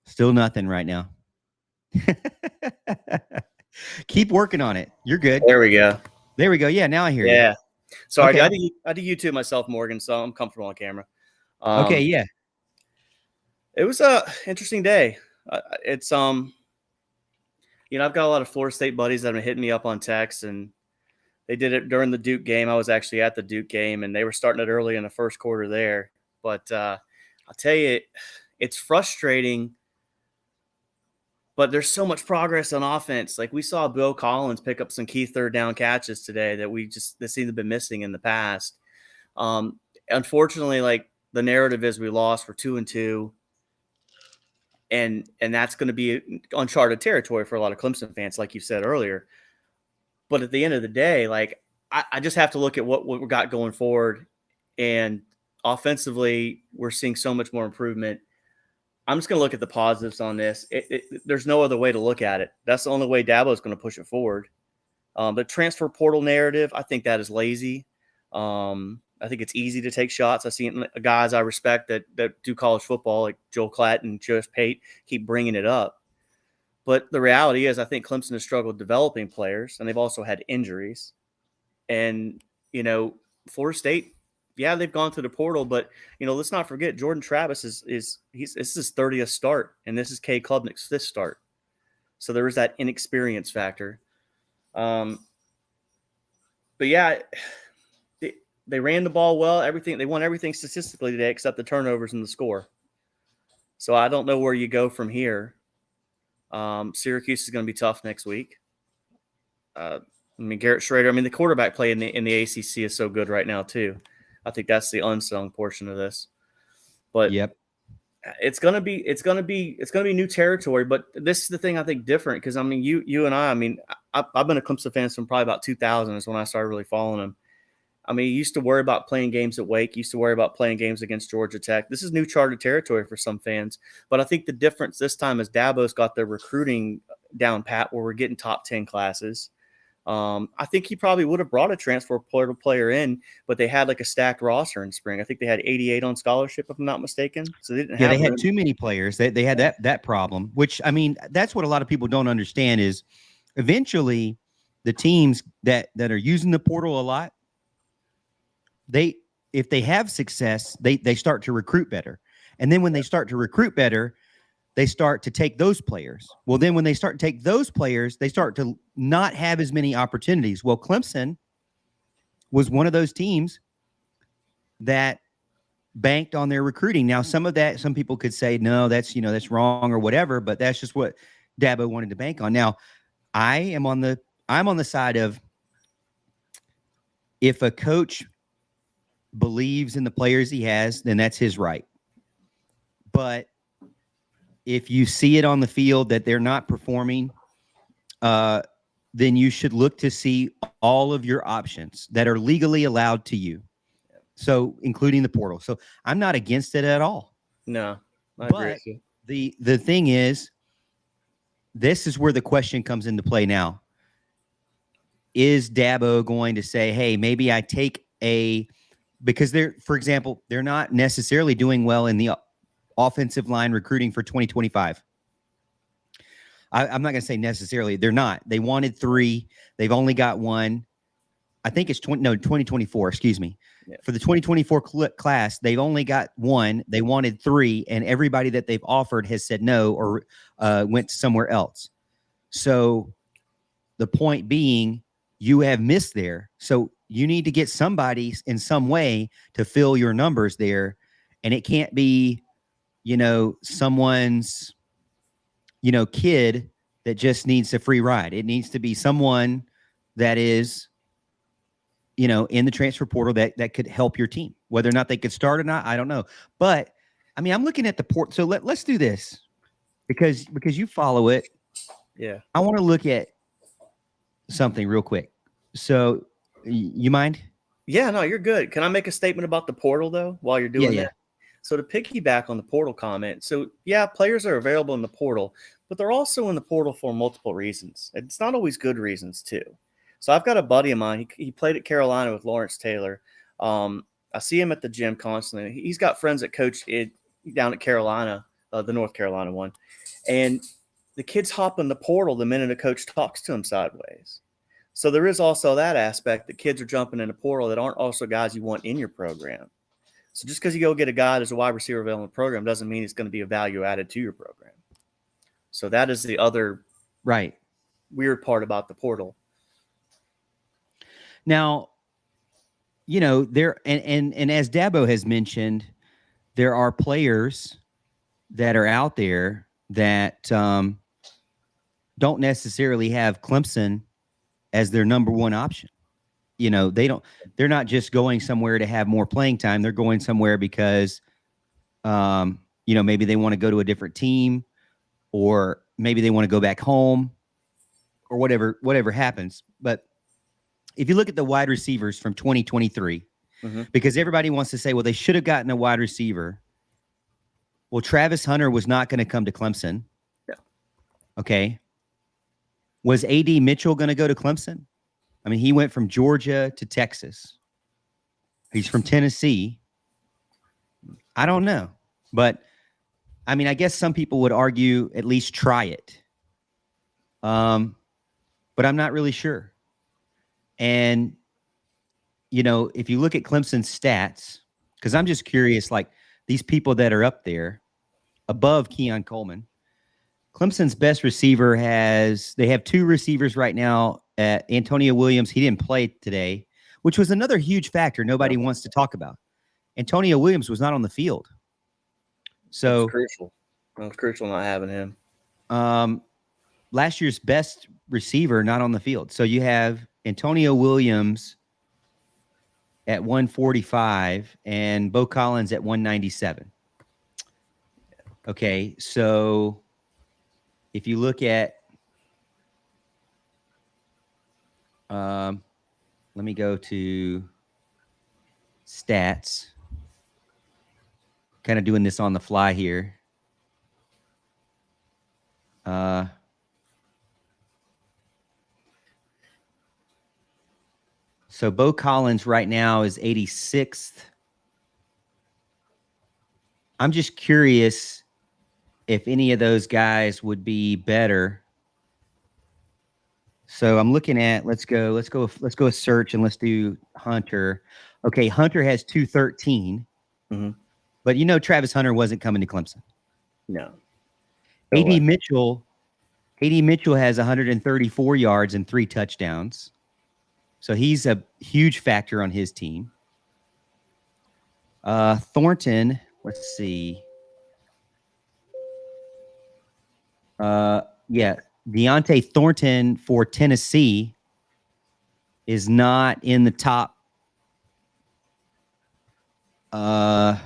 still nothing right now. Keep working on it. You're good. There we go. There we go. Yeah, now I hear you. Yeah. Sorry, Okay. I do YouTube myself, Morgan, so I'm comfortable on camera. Okay, yeah. It was a interesting day. It's I've got a lot of Florida State buddies that have been hitting me up on text, and they did it during the Duke game. I was actually at the Duke game, and they were starting it early in the first quarter there. But I'll tell you, it's frustrating. But there's so much progress on offense. Like we saw Bill Collins pick up some key third down catches today that seem to have been missing in the past. Unfortunately, like the narrative is we lost. We're 2-2. And that's going to be uncharted territory for a lot of Clemson fans, like you said earlier. But at the end of the day, like I just have to look at what we got going forward. And offensively, we're seeing so much more improvement. I'm just going to look at the positives on this. There's no other way to look at it. That's the only way Dabo is going to push it forward. The transfer portal narrative, I think that is lazy. I think it's easy to take shots. I've seen guys I respect that do college football, like Joel Klatt and Joe Pate, keep bringing it up. But the reality is I think Clemson has struggled developing players, and they've also had injuries. And, Florida State, yeah, they've gone through the portal, but let's not forget Jordan Travis is this is his 30th start, and this is K Klubnik's 5th start. So there is that inexperience factor. But yeah, they ran the ball well. They won everything statistically today except the turnovers and the score. So I don't know where you go from here. Syracuse is going to be tough next week. Garrett Schrader. The quarterback play in the ACC is so good right now too. I think that's the unsung portion of this, but yep, it's gonna be new territory. But this is the thing I think different because you and I've been a Clemson fan from probably about 2000 is when I started really following them. You used to worry about playing games at Wake, used to worry about playing games against Georgia Tech. This is new charted territory for some fans, but I think the difference this time is Dabo's got their recruiting down pat where we're getting top 10 classes. I think he probably would have brought a transfer portal player in, but they had like a stacked roster in spring. I think they had 88 on scholarship, if I'm not mistaken. So they didn't have they had too many players. They had that problem, which that's what a lot of people don't understand is eventually the teams that are using the portal a lot, if they have success, they start to recruit better. And then when they start to recruit better, they start to take those players. Well, then when they start to take those players, they start to not have as many opportunities. Well, Clemson was one of those teams that banked on their recruiting. Now, some people could say, no, that's wrong or whatever, but that's just what Dabo wanted to bank on. Now, I'm on the side of if a coach believes in the players he has, then that's his right. But if you see it on the field that they're not performing, then you should look to see all of your options that are legally allowed to you. So including the portal. So I'm not against it at all. No, I agree with you. The thing is, this is where the question comes into play now. Is Dabo going to say, hey, maybe I take because for example, they're not necessarily doing well in the offensive line recruiting for 2025. I'm not going to say necessarily. They're not. They wanted 3. They've only got 1. I think it's 2024. Excuse me. Yeah. For the 2024 class, they've only got 1. They wanted 3, and everybody that they've offered has said no or went somewhere else. So the point being, you have missed there. So you need to get somebody in some way to fill your numbers there, and it can't be, someone's, kid that just needs a free ride. It needs to be someone that is, in the transfer portal that could help your team. Whether or not they could start or not, I don't know. But I mean, I'm looking at the port. So let's do this because you follow it. Yeah. I want to look at something real quick. So you mind? Yeah, no, you're good. Can I make a statement about the portal though while you're doing Yeah. that? So to piggyback on the portal comment, so yeah, players are available in the portal, but they're also in the portal for multiple reasons. It's not always good reasons too. So I've got a buddy of mine. He played at Carolina with Lawrence Taylor. I see him at the gym constantly. He's got friends that coach down at Carolina, the North Carolina one, and the kids hop in the portal the minute a coach talks to him sideways. So there is also that aspect that kids are jumping in the portal that aren't also guys you want in your program. So just because you go get a guy that's a wide receiver available in the program doesn't mean it's going to be a value added to your program. So that is the other weird part about the portal. Now, there and as Dabo has mentioned, there are players that are out there that don't necessarily have Clemson as their number one option. They're not just going somewhere to have more playing time. They're going somewhere because, maybe they want to go to a different team, or maybe they want to go back home, or whatever happens. But if you look at the wide receivers from 2023, because everybody wants to say, well, they should have gotten a wide receiver. Well, Travis Hunter was not going to come to Clemson. Yeah. Okay. Was A.D. Mitchell going to go to Clemson? I mean, he went from Georgia to Texas. He's from Tennessee. I don't know. But, I mean, I guess some people would argue at least try it. But I'm not really sure. And, if you look at Clemson's stats, because I'm just curious, like these people that are up there above Keon Coleman, Clemson's best receiver they have 2 receivers right now. Antonio Williams, he didn't play today, which was another huge factor nobody wants to talk about. Antonio Williams was not on the field. So it's crucial. It's crucial not having him. Last year's best receiver not on the field. So you have Antonio Williams at 145 and Bo Collins at 197. Okay, so if you look at let me go to stats. Kind of doing this on the fly here. So Bo Collins right now is 86th. I'm just curious if any of those guys would be better. So I'm looking at, let's go a search and let's do Hunter. Okay, Hunter has 213. But Travis Hunter wasn't coming to Clemson. No. A.D. Mitchell has 134 yards and 3 touchdowns. So he's a huge factor on his team. Thornton, let's see. Deontay Thornton for Tennessee is not in the top. I'm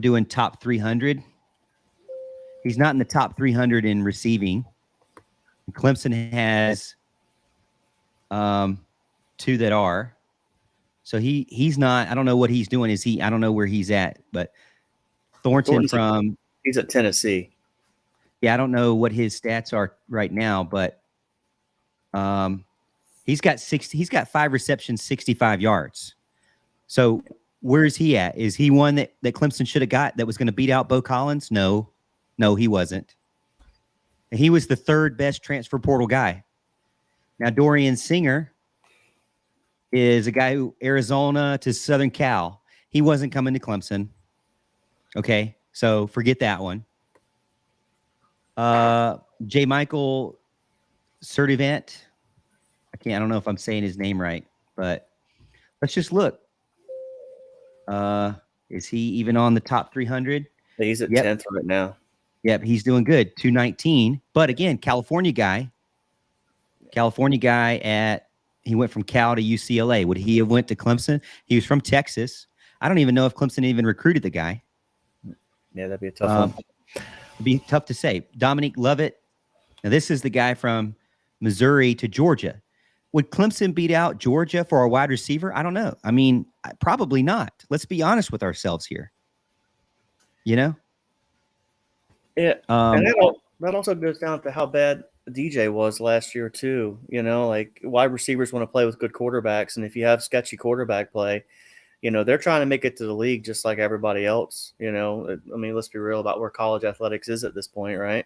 doing top 300. He's not in the top 300 in receiving. Clemson has 2 that are. So he's not. I don't know what he's doing. I don't know where he's at. But Thornton he's at Tennessee. Yeah, I don't know what his stats are right now, but he's got 5 receptions, 65 yards. So where is he at? Is he one that Clemson should have got that was going to beat out Bo Collins? No, he wasn't. And he was the third best transfer portal guy. Now, Dorian Singer is a guy who Arizona to Southern Cal. He wasn't coming to Clemson. Okay, so forget that one. J. Michael Sertivant. I don't know if I'm saying his name right, but let's just look. Is he even on the top 300? He's at 10th right now. Yep, he's doing good. 219. But again, California guy he went from Cal to UCLA. Would he have went to Clemson? He was from Texas. I don't even know if Clemson even recruited the guy. Yeah, that'd be a tough one. It'd be tough to say. Dominique Lovett. Now, this is the guy from Missouri to Georgia. Would Clemson beat out Georgia for a wide receiver? I don't know. I mean, probably not. Let's be honest with ourselves here. You know? Yeah. And that also goes down to how bad DJ was last year, too. You know, like wide receivers want to play with good quarterbacks. And if you have sketchy quarterback play, you know, they're trying to make it to the league just like everybody else. You know, I mean, let's be real about where college athletics is at this point, right?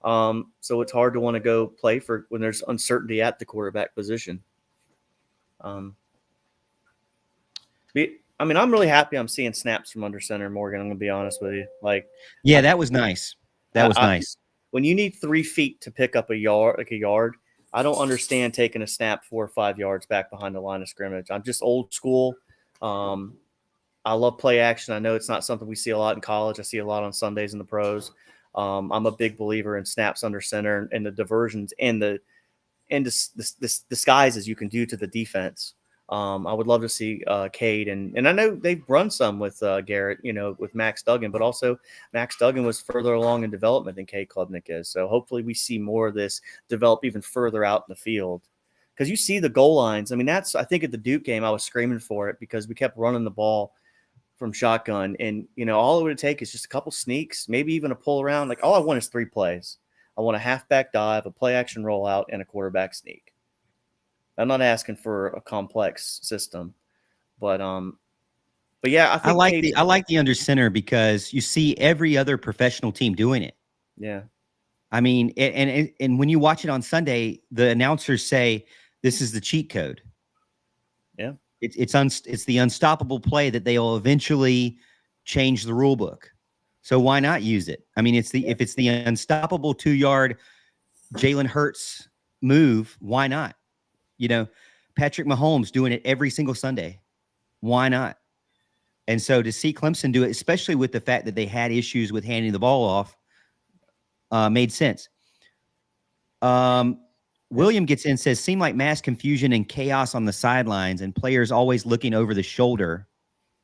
So it's hard to want to go play for when there's uncertainty at the quarterback position. I mean, I'm really happy I'm seeing snaps from under center, Morgan. I'm going to be honest with you. Like, yeah, that was nice. That was nice. When you need 3 feet to pick up a yard, I don't understand taking a snap 4 or 5 yards back behind the line of scrimmage. I'm just old school. I love play action. I know it's not something we see a lot in college. I see a lot on Sundays in the pros. I'm a big believer in snaps under center and the diversions and the disguises you can do to the defense. I would love to see Cade and I know they've run some with Garrett, you know, with Max Duggan, but also Max Duggan was further along in development than Cade Klubnik is. So hopefully we see more of this develop even further out in the field. Because you see the goal lines. I mean, I think at the Duke game, I was screaming for it because we kept running the ball from shotgun. And, you know, all it would take is just a couple sneaks, maybe even a pull around. Like, all I want is 3 plays. I want a halfback dive, a play action rollout, and a quarterback sneak. I'm not asking for a complex system, but yeah, I like the under center because you see every other professional team doing it. Yeah. I mean, and when you watch it on Sunday, the announcers say this is the cheat code. Yeah, it's the unstoppable play that they'll eventually change the rule book. So why not use it? I mean, if it's the unstoppable 2-yard Jalen Hurts move, why not? You know, Patrick Mahomes doing it every single Sunday. Why not? And so to see Clemson do it, especially with the fact that they had issues with handing the ball off, made sense. William gets in, says, seemed like mass confusion and chaos on the sidelines and players always looking over the shoulder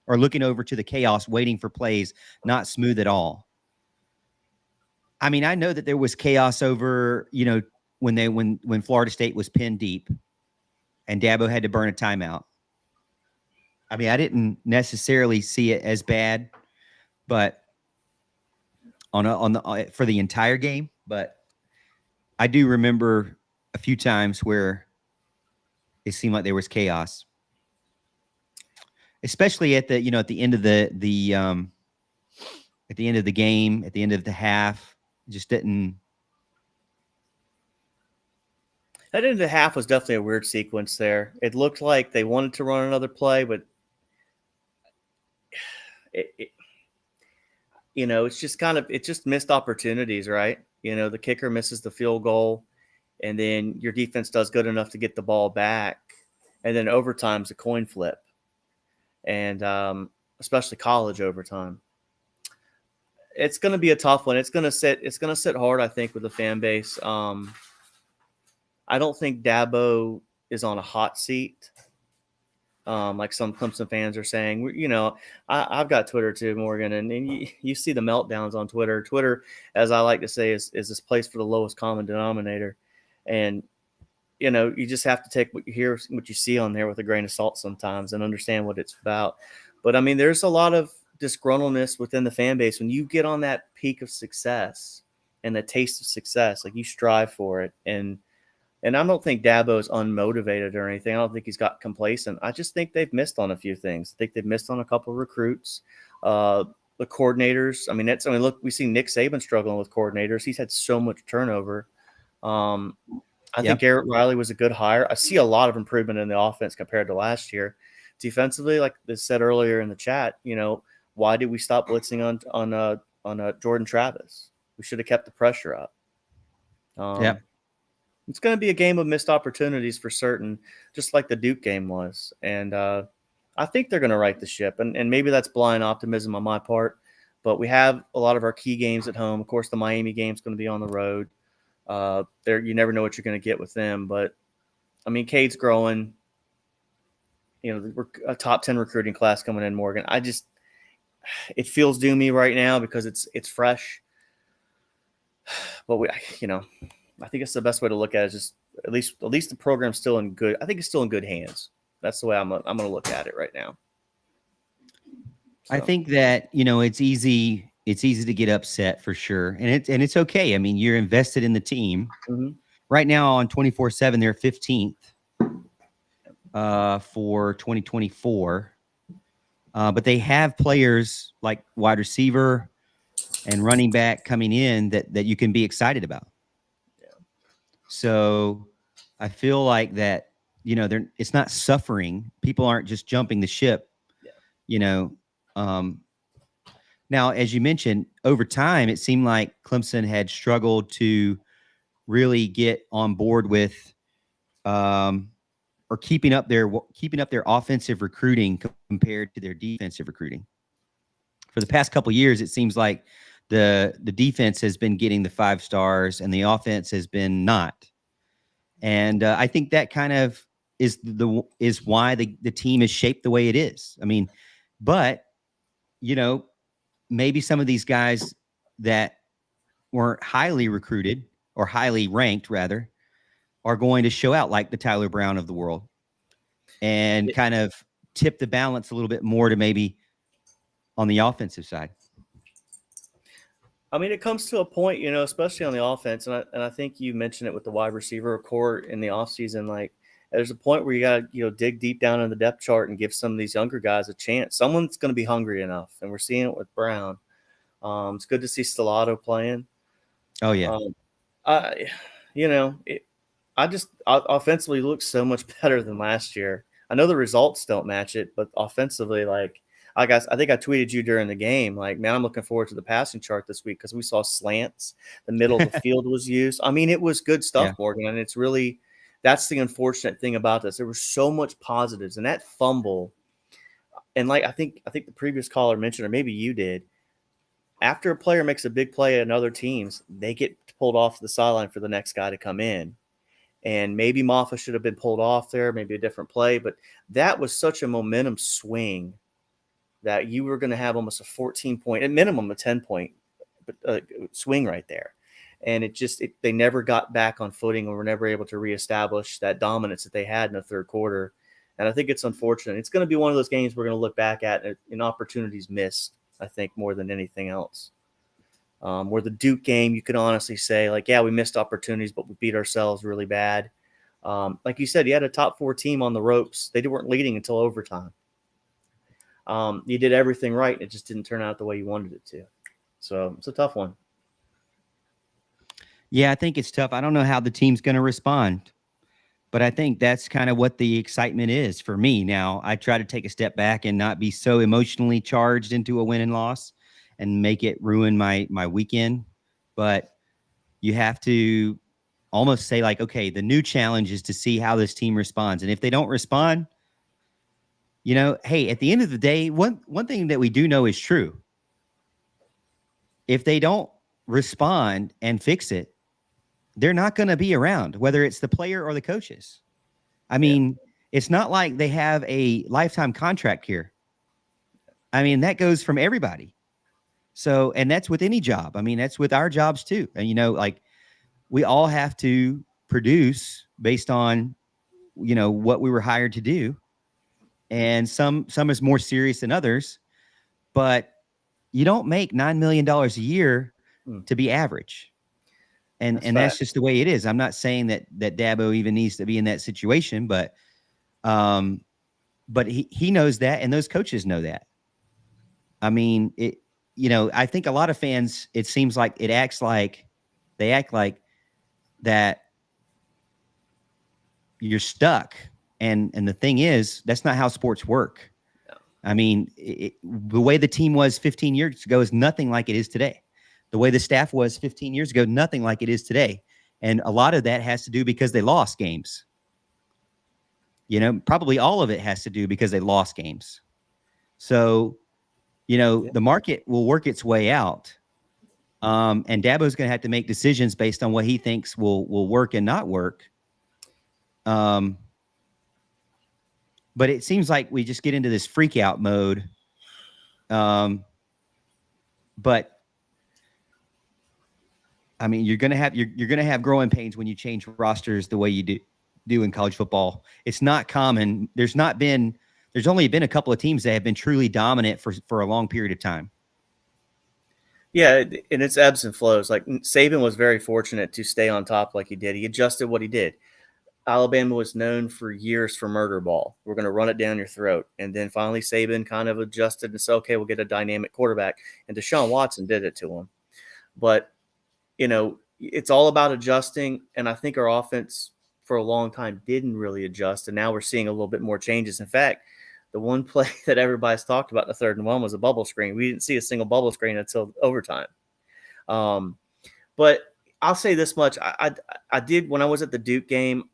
or looking over to the chaos, waiting for plays, not smooth at all. I mean, I know that there was chaos over, you know, when Florida State was pinned deep and Dabo had to burn a timeout. I mean, I didn't necessarily see it as bad, but for the entire game, but I do remember a few times where it seemed like there was chaos, especially at the end of the game, at the end of the half. Just didn't. That end of the half was definitely a weird sequence there. It looked like they wanted to run another play, but you know, it's just missed opportunities, right? You know, the kicker misses the field goal, and then your defense does good enough to get the ball back, and then overtime's a coin flip, and especially college overtime. It's going to be a tough one. It's going to sit hard, I think, with the fan base. I don't think Dabo is on a hot seat, like some Clemson fans are saying. You know, I've got Twitter too, Morgan, and you see the meltdowns on Twitter. Twitter, as I like to say, is this place for the lowest common denominator. And, you know, you just have to take what you hear, what you see on there with a grain of salt sometimes and understand what it's about. But, I mean, there's a lot of disgruntledness within the fan base. When you get on that peak of success and the taste of success, like you strive for it. And I don't think Dabo is unmotivated or anything. I don't think he's got complacent. I just think they've missed on a few things. I think they've missed on a couple of recruits. the coordinators. I mean, look, we see Nick Saban struggling with coordinators. He's had so much turnover. I think Garrett Riley was a good hire. I see a lot of improvement in the offense compared to last year. Defensively, like I said earlier in the chat, why did we stop blitzing on Jordan Travis? We should have kept the pressure up. It's going to be a game of missed opportunities for certain, just like the Duke game was. And I think they're going to right the ship. And maybe that's blind optimism on my part. But we have a lot of our key games at home. Of course, the Miami game is going to be on the road. You never know what you're going to get with them. But, I mean, Cade's growing. We're a top 10 recruiting class coming in, Morgan. It feels doomy right now because it's fresh. But I think it's the best way to look at it. Is just at least the program's still in good. I think it's still in good hands. That's the way I'm going to look at it right now. So. I think that it's easy to get upset for sure, and it's okay. I mean, you're invested in the team. Mm-hmm. Right now on 24/7, they're 15th for 2024, but they have players like wide receiver and running back coming in that you can be excited about. So I feel like that, it's not suffering. People aren't just jumping the ship, Now, as you mentioned, over time, it seemed like Clemson had struggled to really get on board with, or keeping up their offensive recruiting compared to their defensive recruiting. For the past couple of years, it seems like the defense has been getting the 5 stars and the offense has been not. And I think that kind of is why the team is shaped the way it is. I mean, but maybe some of these guys that weren't highly recruited or highly ranked rather are going to show out, like the Tyler Brown of the world, and kind of tip the balance a little bit more to maybe on the offensive side. I mean, it comes to a point, especially on the offense, and I think you mentioned it with the wide receiver core in the offseason. Like, there's a point where you got to dig deep down in the depth chart and give some of these younger guys a chance. Someone's going to be hungry enough, and we're seeing it with Brown. It's good to see Stellato playing. Oh yeah. Offensively looks so much better than last year. I know the results don't match it, but offensively, I think I tweeted you during the game, like, man, I'm looking forward to the passing chart this week because we saw slants. The middle of the field was used. I mean, it was good stuff, Morgan, and it's really – that's the unfortunate thing about this. There was so much positives, and that fumble – and, I think the previous caller mentioned, or maybe you did, after a player makes a big play at other teams, they get pulled off the sideline for the next guy to come in. And maybe Maffa should have been pulled off there, maybe a different play, but that was such a momentum swing that you were going to have almost a 14-point, at minimum a 10-point swing right there. And they never got back on footing, or were never able to reestablish that dominance that they had in the third quarter. And I think it's unfortunate. It's going to be one of those games we're going to look back at in opportunities missed, I think, more than anything else. Where the Duke game, you could honestly say, we missed opportunities, but we beat ourselves really bad. Like you said, you had a top 4 team on the ropes. They weren't leading until overtime. You did everything right, and it just didn't turn out the way you wanted it to. So it's a tough one. Yeah, I think it's tough. I don't know how the team's going to respond, but I think that's kind of what the excitement is for me. Now, I try to take a step back and not be so emotionally charged into a win and loss and make it ruin my weekend. But you have to almost say, okay, the new challenge is to see how this team responds. And if they don't respond, hey, at the end of the day, one thing that we do know is true. If they don't respond and fix it, they're not going to be around, whether it's the player or the coaches. I mean, It's not like they have a lifetime contract here. I mean, that goes from everybody. So, and that's with any job. I mean, that's with our jobs too. And, we all have to produce based on, what we were hired to do. And some is more serious than others, but you don't make $9 million a year to be average. And that's just the way it is. I'm not saying that Dabo even needs to be in that situation, but he knows that, and those coaches know that. I mean, I think a lot of fans, it seems like they act like that you're stuck. And the thing is, that's not how sports work. I mean, the way the team was 15 years ago is nothing like it is today. The way the staff was 15 years ago, nothing like it is today. And a lot of that has to do because they lost games. Probably all of it has to do because they lost games. So, the market will work its way out. And Dabo's going to have to make decisions based on what he thinks will work and not work. But it seems like we just get into this freak out mode. But I mean, you're gonna have growing pains when you change rosters the way you do in college football. It's not common. There's only been a couple of teams that have been truly dominant for a long period of time. Yeah, and it's ebbs and flows. Like Saban was very fortunate to stay on top like he did. He adjusted what he did. Alabama was known for years for murder ball. We're going to run it down your throat. And then finally Saban kind of adjusted and said, okay, we'll get a dynamic quarterback. And Deshaun Watson did it to him. But, it's all about adjusting. And I think our offense for a long time didn't really adjust. And now we're seeing a little bit more changes. In fact, the one play that everybody's talked about in the 3rd and 1 was a bubble screen. We didn't see a single bubble screen until overtime. But I'll say this much. I did, when I was at the Duke game,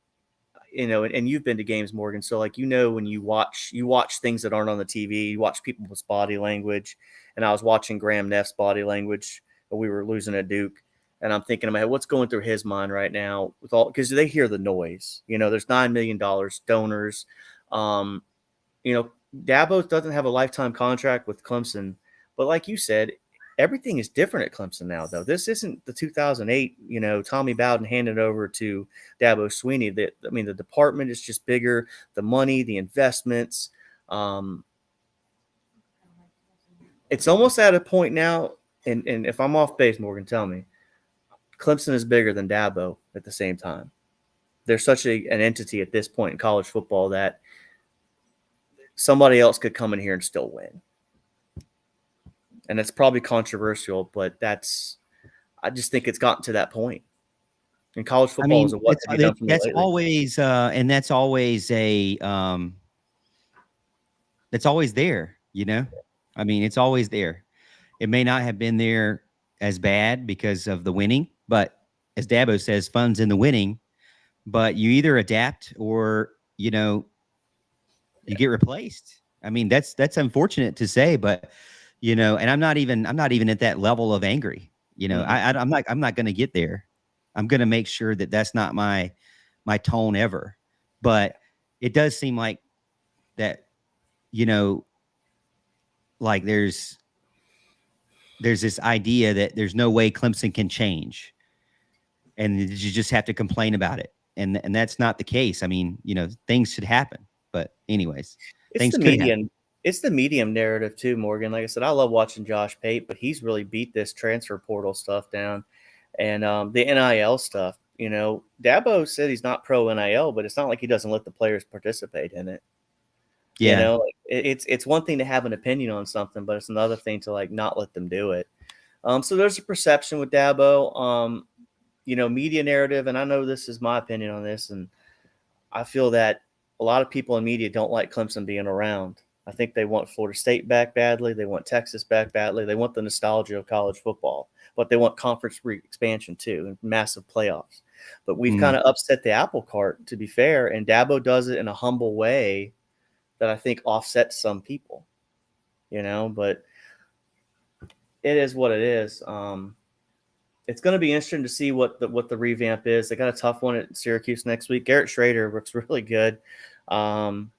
and you've been to games, Morgan. So like, when you watch things that aren't on the TV, you watch people's body language. And I was watching Graham Neff's body language, but we were losing at Duke. And I'm thinking in my head, what's going through his mind right now because they hear the noise, there's $9 million donors. Dabo doesn't have a lifetime contract with Clemson, but like you said, everything is different at Clemson now, though. This isn't the 2008, Tommy Bowden handed over to Dabo Swinney. The department is just bigger. The money, the investments. It's almost at a point now, and if I'm off base, Morgan, tell me, Clemson is bigger than Dabo at the same time. They're such an entity at this point in college football that somebody else could come in here and still win. And it's probably controversial, but I just think it's gotten to that point. And college football is a what have you done for me that's lately? Always, and that's always that's always there, I mean, it's always there. It may not have been there as bad because of the winning, but as Dabo says, fun's in the winning. But you either adapt or, you get replaced. I mean, that's unfortunate to say, but and I'm not even at that level of angry. I'm not going to get there. I'm going to make sure that that's not my tone ever. But it does seem like that, like there's this idea that there's no way Clemson can change, and you just have to complain about it. And that's not the case. I mean, things should happen. But anyways, it's the medium narrative too, Morgan. Like I said, I love watching Josh Pate, but he's really beat this transfer portal stuff down, and the NIL stuff. Dabo said he's not pro NIL, but it's not like he doesn't let the players participate in it. Yeah, it's one thing to have an opinion on something, but it's another thing to like not let them do it. So there's a perception with Dabo, media narrative, and I know this is my opinion on this, and I feel that a lot of people in media don't like Clemson being around. I think they want Florida State back badly. They want Texas back badly. They want the nostalgia of college football, but they want conference expansion too and massive playoffs. But we've kind of upset the apple cart, to be fair, and Dabo does it in a humble way that I think offsets some people, but it is what it is. It's going to be interesting to see what the revamp is. They got a tough one at Syracuse next week. Garrett Schrader looks really good. And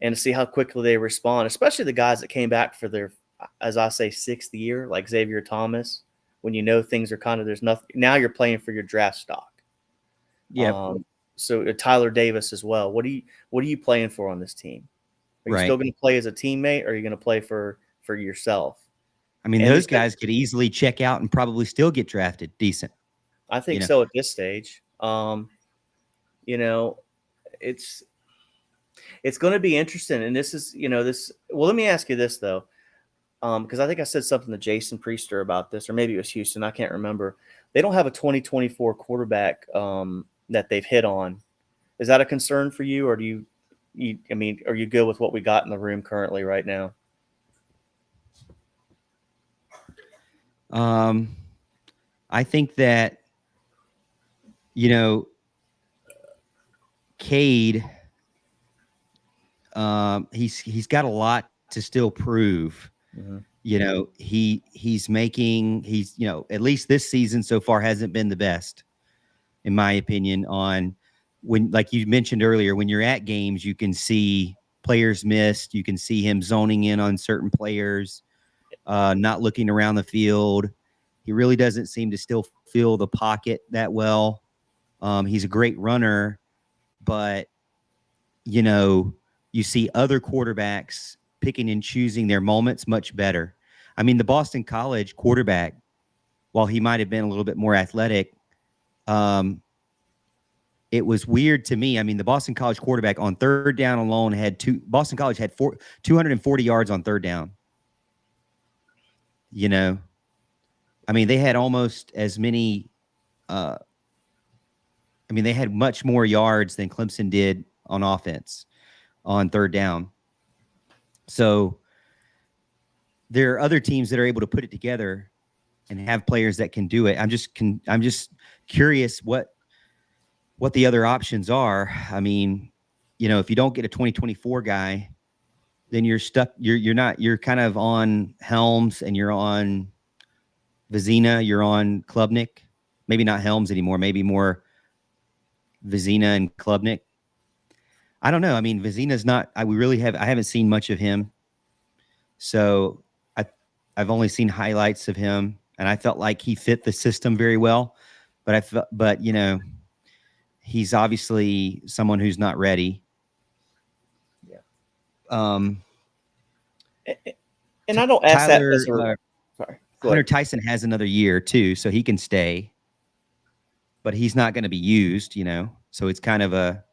to see how quickly they respond, especially the guys that came back for their, as I say, 6th year, like Xavier Thomas, when things are kind of, there's nothing, now you're playing for your draft stock. Yeah. So Tyler Davis as well. What are you playing for on this team? Are you still going to play as a teammate, or are you going to play for yourself? I mean, those guys could easily check out and probably still get drafted decent. I think so at this stage. It's going to be interesting. And this is, well, let me ask you this though. because I think I said something to Jason Priester about this, or maybe it was Houston. I can't remember. They don't have a 2024 quarterback that they've hit on. Is that a concern for you, or do you? I mean, are you good with what we got in the room currently right now? I think that, Cade, he's got a lot to still prove. Mm-hmm. He's at least this season so far hasn't been the best, in my opinion. On when, like you mentioned earlier, when you're at games, you can see players missed. You can see him zoning in on certain players, not looking around the field. He really doesn't seem to still feel the pocket that well. He's a great runner, but you see other quarterbacks picking and choosing their moments much better. I mean, the Boston College quarterback, while he might have been a little bit more athletic, it was weird to me. I mean, the Boston College quarterback on third down alone Boston College had 240 yards on third down. I mean, they had almost as many. They had much more yards than Clemson did on offense on third down. So there are other teams that are able to put it together and have players that can do it. I'm just curious what the other options are. I mean, if you don't get a 2024 guy, then you're stuck. You're kind of on Helms, and you're on Vizina, you're on Klubnik. Maybe not Helms anymore. Maybe more Vizina and Klubnik. I don't know. I mean, Vizina's not. I haven't seen much of him, so I've only seen highlights of him, and I felt like he fit the system very well. But he's obviously someone who's not ready. Yeah. And I don't ask Tyler, that. Sorry. Hunter Tyson has another year too, so he can stay, but he's not going to be used. So it's kind of a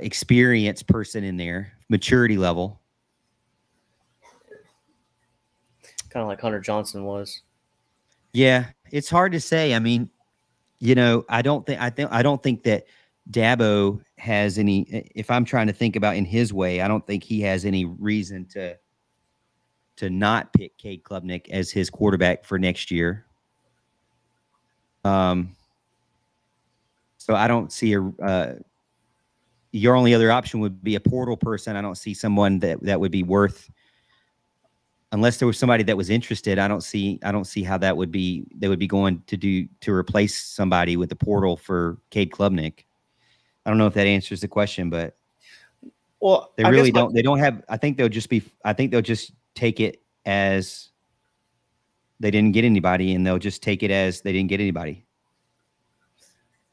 experienced person in there, maturity level. Kind of like Hunter Johnson was. Yeah, it's hard to say. I mean, I don't think that Dabo has any. If I'm trying to think about in his way, I don't think he has any reason to not pick Cade Klubnik as his quarterback for next year. So I don't see your only other option would be a portal person. I don't see someone that would be worth, unless there was somebody that was interested. I don't see how they would be going to replace somebody with the portal for Cade Klubnik. I don't know if that answers the question, but they really don't. They don't have. I think they'll just take it as they didn't get anybody, and they'll just take it as they didn't get anybody.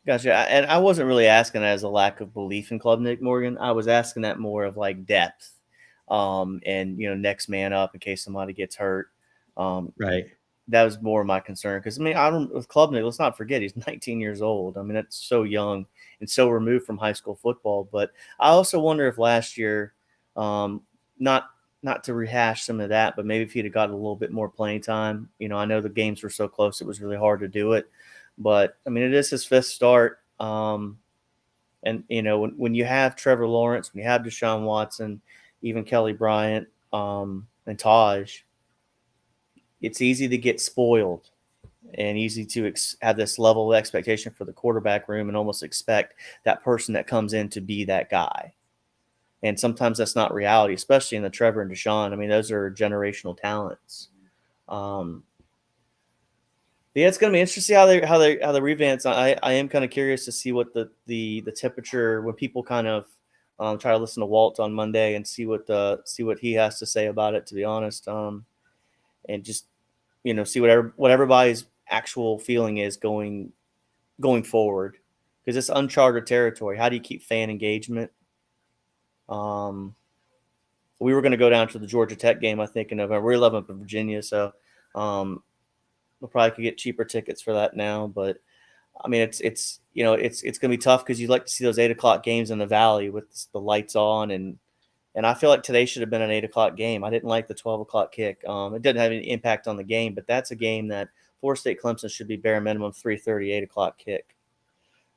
Gotcha. And I wasn't really asking that as a lack of belief in Klubnik, Morgan. I was asking that more of like depth, and next man up in case somebody gets hurt. Right. That was more my concern, because with Klubnik, let's not forget he's 19 years old. I mean, that's so young and so removed from high school football. But I also wonder if last year, not to rehash some of that, but maybe if he'd have gotten a little bit more playing time. I know the games were so close, it was really hard to do it. But I mean, it is his fifth start. And when you have Trevor Lawrence, when you have Deshaun Watson, even Kelly Bryant, and Taj, it's easy to get spoiled and easy to have this level of expectation for the quarterback room and almost expect that person that comes in to be that guy. And sometimes that's not reality, especially in the Trevor and Deshaun. I mean, those are generational talents. Yeah, it's going to be interesting how they revamp. I am kind of curious to see what the temperature, when people kind of try to listen to Walt on Monday and see what he has to say about it, to be honest, and just see what everybody's actual feeling is going forward, because it's uncharted territory. How do you keep fan engagement? We were going to go down to the Georgia Tech game, I think, in November. We're 11th in Virginia, so we'll probably could get cheaper tickets for that now. But I mean, it's going to be tough, because you like to see those 8:00 games in the Valley with the lights on and And I feel like today should have been an 8 o'clock game. I didn't like the 12 o'clock kick. It didn't have any impact on the game, but that's a game that Florida State Clemson should be bare minimum 3:30, 8 o'clock kick.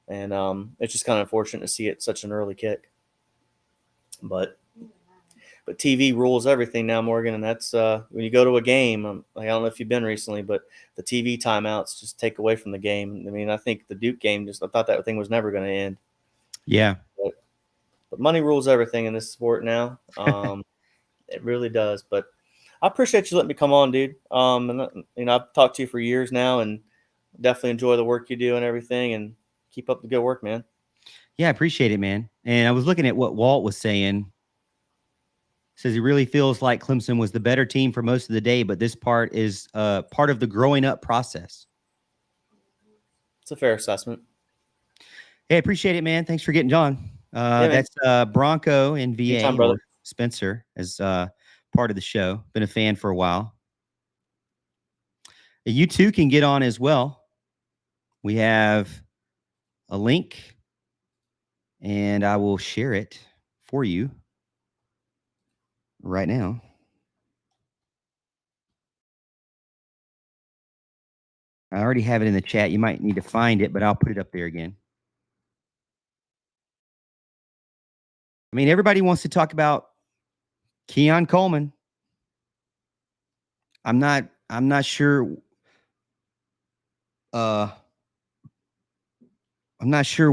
And it's just kind of unfortunate to see it such an early kick. But TV rules everything now, Morgan, and that's when you go to a game. I don't know if you've been recently, but the TV timeouts just take away from the game. I mean, I think the Duke game I thought that thing was never going to end. Yeah. But money rules everything in this sport now. It really does. But I appreciate you letting me come on, dude. And I've talked to you for years now, and definitely enjoy the work you do and everything. And keep up the good work, man. Yeah, I appreciate it, man. And I was looking at what Walt was saying. Says he really feels like Clemson was the better team for most of the day, but this part is part of the growing up process. It's a fair assessment. Hey, appreciate it, man. Thanks for getting John. That's Bronco in VA, Anytime, brother. Spencer, as part of the show. Been a fan for a while. You too can get on as well. We have a link, and I will share it for you right now. I already have it in the chat. You might need to find it, but I'll put it up there again. I mean, everybody wants to talk about Keon Coleman. I'm not sure. I'm not sure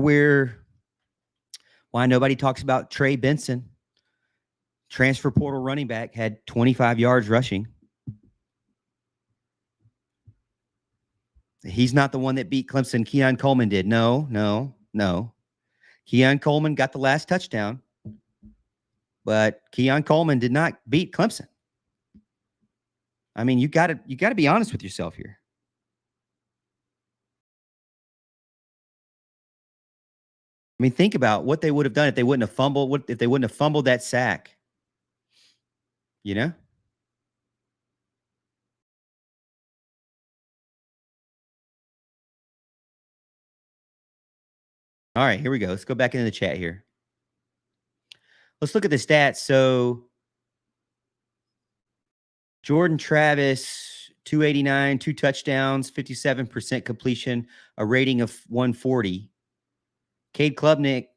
why nobody talks about Trey Benson. Transfer portal running back, had 25 yards rushing. He's not the one that beat Clemson. Keon Coleman did. No. Keon Coleman got the last touchdown, but Keon Coleman did not beat Clemson. I mean, you got to be honest with yourself here. I mean, think about what they would have done if they wouldn't have fumbled. If they wouldn't have fumbled that sack? You know. All right, here we go. Let's go back into the chat here. Let's look at the stats. So Jordan Travis, 289, 2 touchdowns, 57% completion, a rating of 140. Cade Klubnik,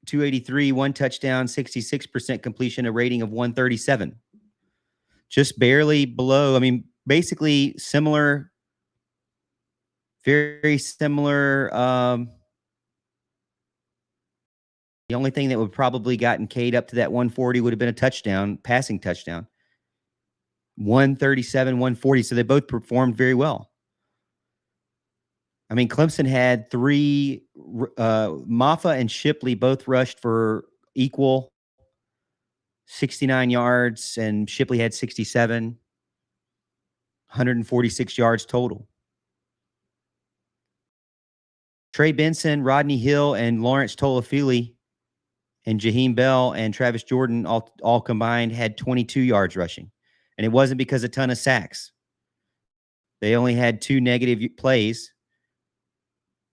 283, 1 touchdown, 66% completion, a rating of 137. Just barely below. I mean, basically similar, very similar. The only thing that would probably gotten Cade up to that 140 would have been a touchdown, passing touchdown. 137, 140. So they both performed very well. I mean, Clemson had 3, Maffa and Shipley both rushed for equal 69 yards, and Shipley had 67, 146 yards total. Trey Benson, Rodney Hill, and Lawrence Tolafili, and Jaheim Bell and Travis Jordan all combined had 22 yards rushing. And it wasn't because a ton of sacks. They only had 2 negative plays.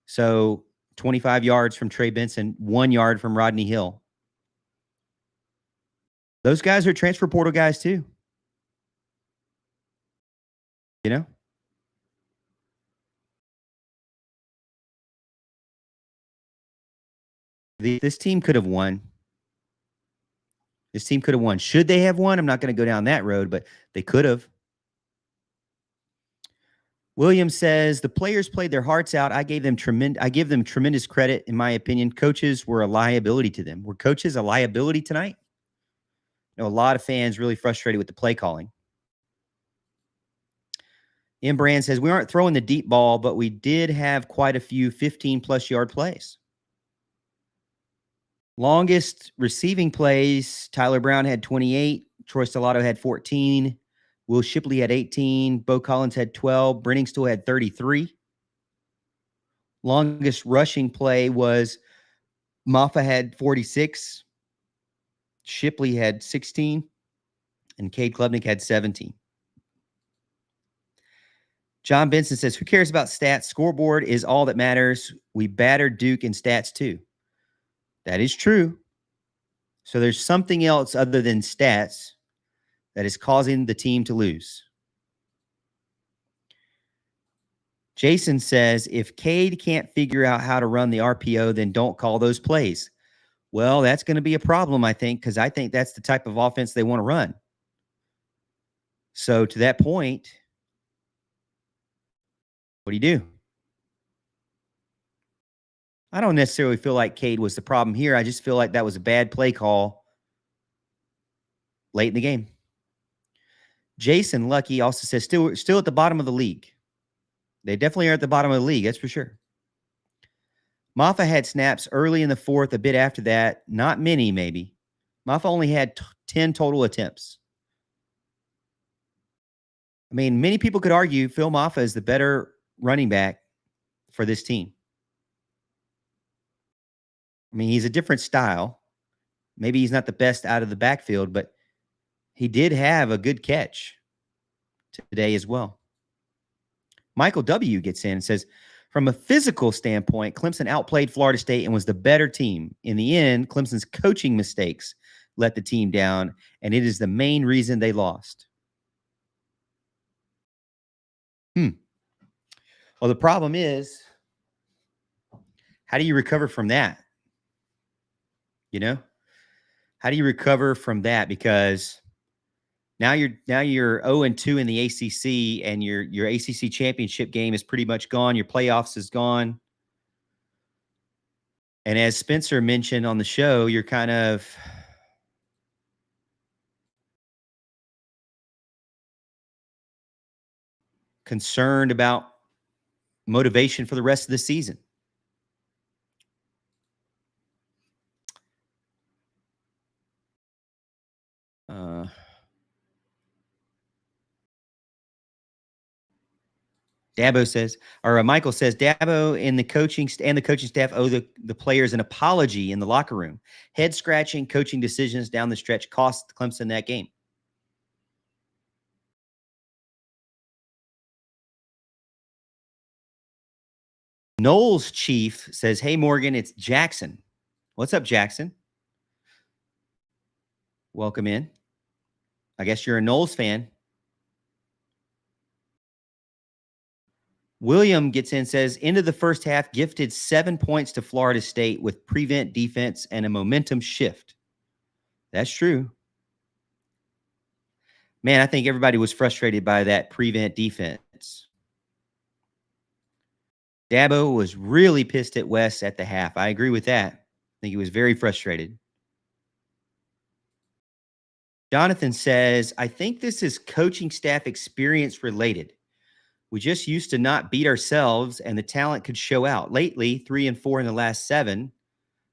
So 25 yards from Trey Benson, 1 yard from Rodney Hill. Those guys are transfer portal guys too. You know? This team could have won. This team could have won. Should they have won? I'm not going to go down that road, but they could have. Williams says the players played their hearts out. I give them tremendous credit, in my opinion. Coaches were a liability to them. Were coaches a liability tonight? You know, a lot of fans really frustrated with the play calling. M. Brand says we aren't throwing the deep ball, but we did have quite a few 15-plus yard plays. Longest receiving plays, Tyler Brown had 28. Troy Stellato had 14. Will Shipley had 18. Bo Collins had 12. Brenningstool had 33. Longest rushing play was Maffa had 46. Shipley had 16. And Cade Klubnik had 17. John Benson says, who cares about stats? Scoreboard is all that matters. We battered Duke in stats too. That is true. So there's something else other than stats that is causing the team to lose. Jason says, if Cade can't figure out how to run the RPO, then don't call those plays. Well, that's going to be a problem, I think, because I think that's the type of offense they want to run. So to that point, what do? I don't necessarily feel like Cade was the problem here. I just feel like that was a bad play call late in the game. Jason Lucky also says still at the bottom of the league. They definitely are at the bottom of the league, that's for sure. Maffa had snaps early in the fourth, a bit after that. Not many, maybe. Maffa only had 10 total attempts. I mean, many people could argue Phil Maffa is the better running back for this team. I mean, he's a different style. Maybe he's not the best out of the backfield, but he did have a good catch today as well. Michael W. gets in and says, from a physical standpoint, Clemson outplayed Florida State and was the better team. In the end, Clemson's coaching mistakes let the team down, and it is the main reason they lost. Well, the problem is, how do you recover from that? You know, how do you recover from that? Because now you're 0-2 in the ACC, and your ACC championship game is pretty much gone. Your playoffs is gone. And as Spencer mentioned on the show, you're kind of concerned about motivation for the rest of the season. Dabo says, or Michael says, Dabo and the coaching staff owe the players an apology in the locker room. Head scratching coaching decisions down the stretch cost Clemson that game. Knowles Chief says, hey, Morgan, it's Jackson. What's up, Jackson? Welcome in. I guess you're a Knowles fan. William gets in, says, end of the first half, gifted 7 points to Florida State with prevent defense and a momentum shift. That's true. Man, I think everybody was frustrated by that prevent defense. Dabo was really pissed at Wes at the half. I agree with that. I think he was very frustrated. Jonathan says, I think this is coaching staff experience related. We just used to not beat ourselves, and the talent could show out. Lately, 3-4 in the last 7.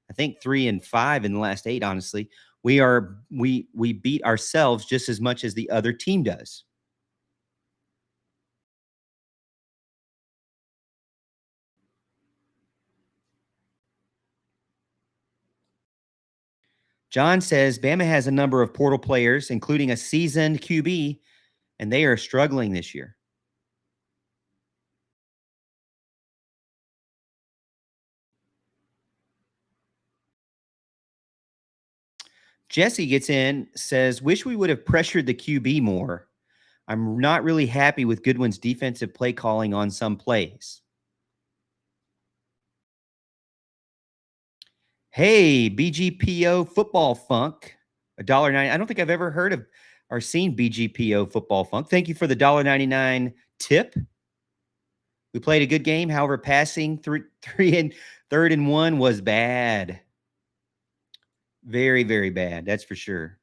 I think 3-5 in the last 8, honestly. We beat ourselves just as much as the other team does. John says Bama has a number of portal players, including a seasoned QB, and they are struggling this year. Jesse gets in, says, wish we would have pressured the QB more. I'm not really happy with Goodwin's defensive play calling on some plays. Hey, BGPO Football Funk, $1.90. I don't think I've ever heard of or seen BGPO Football Funk. Thank you for the $1.99 tip. We played a good game. However, passing 3rd and 1 was bad. Very, very bad. That's for sure.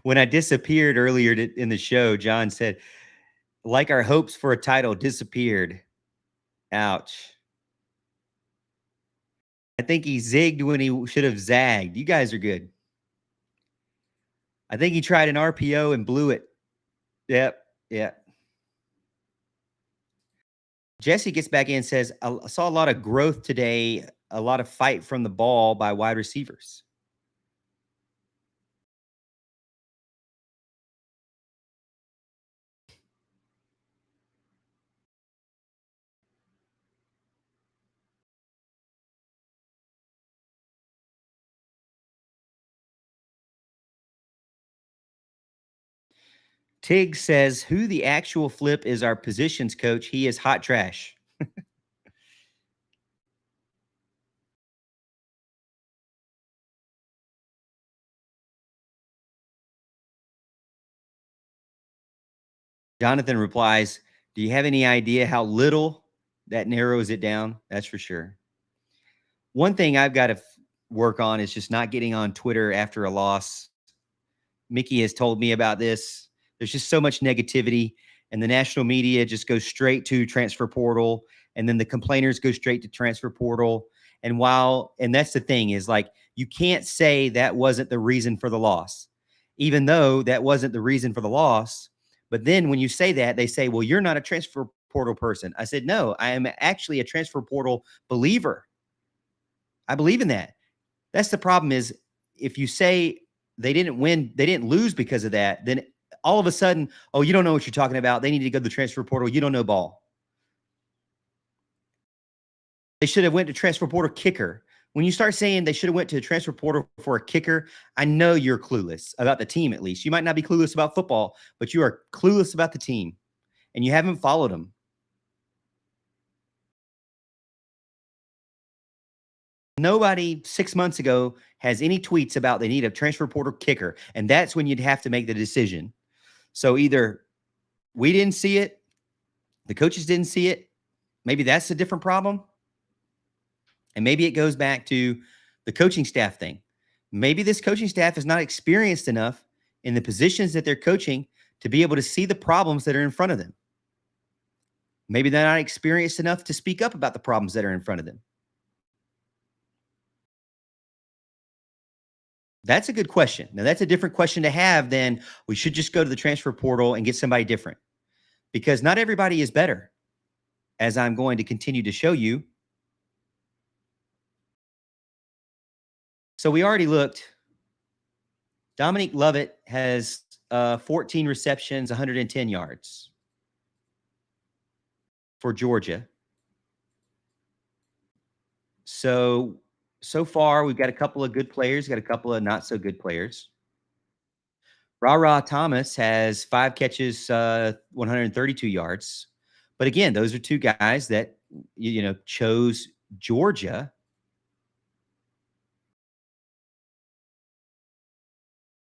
When I disappeared earlier in the show, John said, like our hopes for a title disappeared. Ouch. I think he zigged when he should have zagged. You guys are good. I think he tried an RPO and blew it. Yep. Jesse gets back in and says, I saw a lot of growth today, a lot of fight from the ball by wide receivers. Tig says, who the actual flip is our positions coach? He is hot trash. Jonathan replies, do you have any idea how little that narrows it down? That's for sure. One thing I've got to work on is just not getting on Twitter after a loss. Mickey has told me about this. There's just so much negativity, and the national media just goes straight to transfer portal, and then the complainers go straight to transfer portal. And that's the thing is, like, you can't say that wasn't the reason for the loss, even though that wasn't the reason for the loss. But then when you say that, they say, well, you're not a transfer portal person. I said, no, I am actually a transfer portal believer. I believe in that. That's the problem is if you say they didn't win, they didn't lose because of that, then all of a sudden, oh, you don't know what you're talking about. They need to go to the transfer portal. You don't know ball. They should have went to transfer portal kicker. When you start saying they should have went to the transfer portal for a kicker, I know you're clueless about the team, at least. You might not be clueless about football, but you are clueless about the team, and you haven't followed them. Nobody 6 months ago has any tweets about they need a transfer portal kicker, and that's when you'd have to make the decision. So either we didn't see it, the coaches didn't see it, maybe that's a different problem, and maybe it goes back to the coaching staff thing. Maybe this coaching staff is not experienced enough in the positions that they're coaching to be able to see the problems that are in front of them. Maybe they're not experienced enough to speak up about the problems that are in front of them. That's a good question. Now, that's a different question to have than we should just go to the transfer portal and get somebody different, because not everybody is better, as I'm going to continue to show you. So we already looked. Dominique Lovett has 14 receptions, 110 yards for Georgia. So far, we've got a couple of good players, got a couple of not so good players. Ra Thomas has 5 catches, 132 yards. But again, those are two guys that, chose Georgia.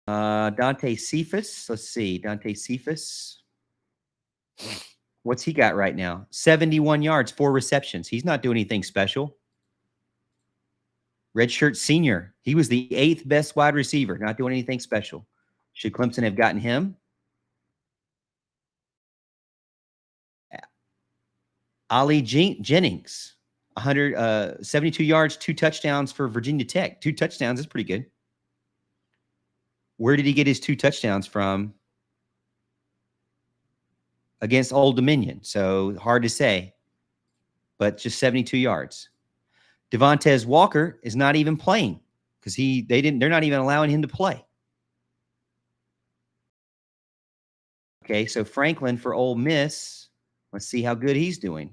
Dante Cephas. Let's see. Dante Cephas. What's he got right now? 71 yards, 4 receptions. He's not doing anything special. Redshirt senior. He was the 8th best wide receiver, not doing anything special. Should Clemson have gotten him? Ali Jennings, 172 yards, 2 touchdowns for Virginia Tech. 2 touchdowns is pretty good. Where did he get his 2 touchdowns from? Against Old Dominion. So hard to say, but just 72 yards. Devontae Walker is not even playing because they're not even allowing him to play. Okay, so Franklin for Ole Miss. Let's see how good he's doing.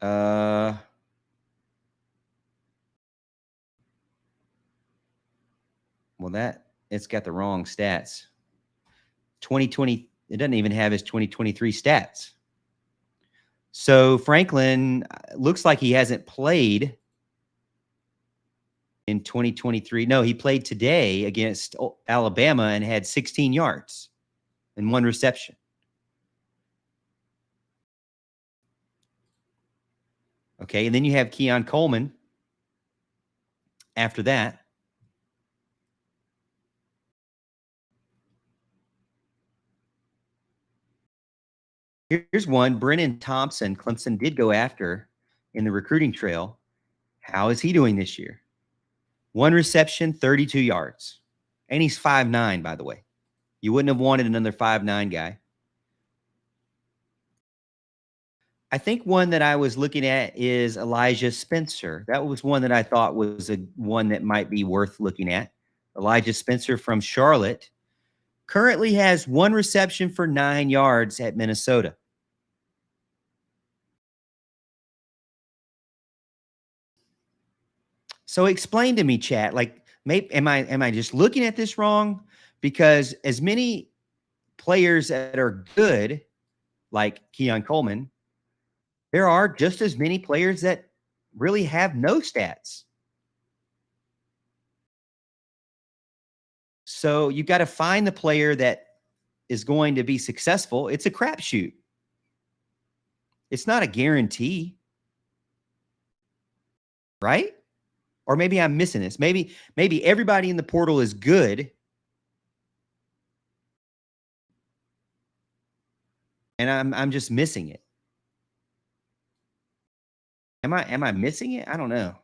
Well, it's got the wrong stats. 2020, it doesn't even have his 2023 stats. So Franklin looks like he hasn't played in 2023. No, he played today against Alabama and had 16 yards and 1 reception. Okay, and then you have Keon Coleman after that. Here's one. Brennan Thompson, Clemson did go after in the recruiting trail. How is he doing this year? 1 reception, 32 yards. And he's 5'9", by the way. You wouldn't have wanted another 5'9" guy. I think one that I was looking at is Elijah Spencer. That was one that I thought was one that might be worth looking at. Elijah Spencer from Charlotte currently has 1 reception for 9 yards at Minnesota. So explain to me, chat, like Maybe am I just looking at this wrong? Because as many players that are good, like Keon Coleman, there are just as many players that really have no stats. So you got to find the player that is going to be successful. It's a crapshoot. It's not a guarantee, right? Or maybe I'm missing this. Maybe everybody in the portal is good, and I'm just missing it. Am I missing it? I don't know.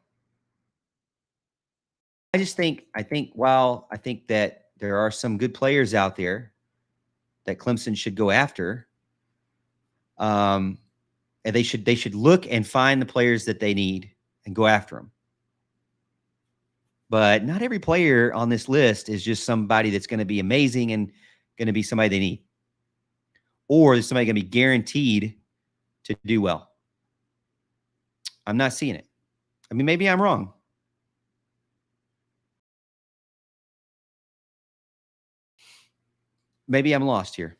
I think while I think that there are some good players out there that Clemson should go after, and they should look and find the players that they need and go after them. But not every player on this list is just somebody that's going to be amazing and going to be somebody they need, or is somebody going to be guaranteed to do well. I'm not seeing it. I mean, maybe I'm wrong. Maybe I'm lost here.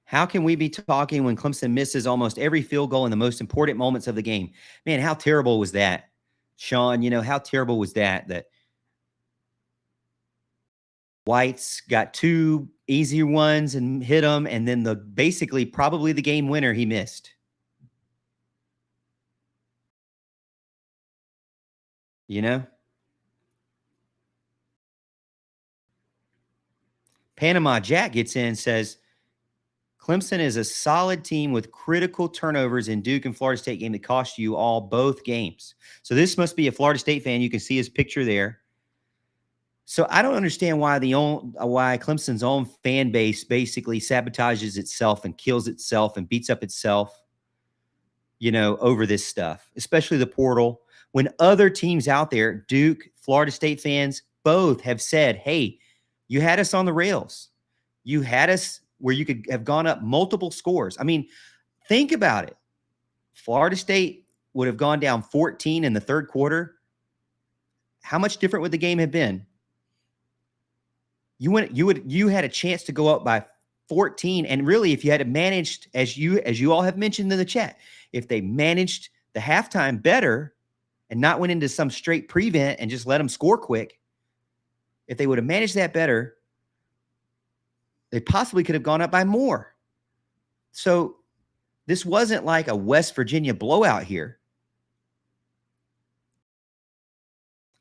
How can we be talking when Clemson misses almost every field goal in the most important moments of the game? Man, how terrible was that? Sean, how terrible was that? That White's got 2 easy ones and hit them, and then basically probably the game winner he missed. Panama Jack gets in and says, Clemson is a solid team with critical turnovers in Duke and Florida State game that cost you all both games. So this must be a Florida State fan. You can see his picture there. So I don't understand why why Clemson's own fan base basically sabotages itself and kills itself and beats up itself, over this stuff, especially the portal. When other teams out there, Duke, Florida State fans, both have said, hey, you had us on the rails. You had us where you could have gone up multiple scores. I mean, think about it. Florida State would have gone down 14 in the third quarter. How much different would the game have been? You had a chance to go up by 14. And really, if you had managed, as you all have mentioned in the chat, if they managed the halftime better and not went into some straight prevent and just let them score quick, if they would have managed that better, they possibly could have gone up by more. So this wasn't like a West Virginia blowout here.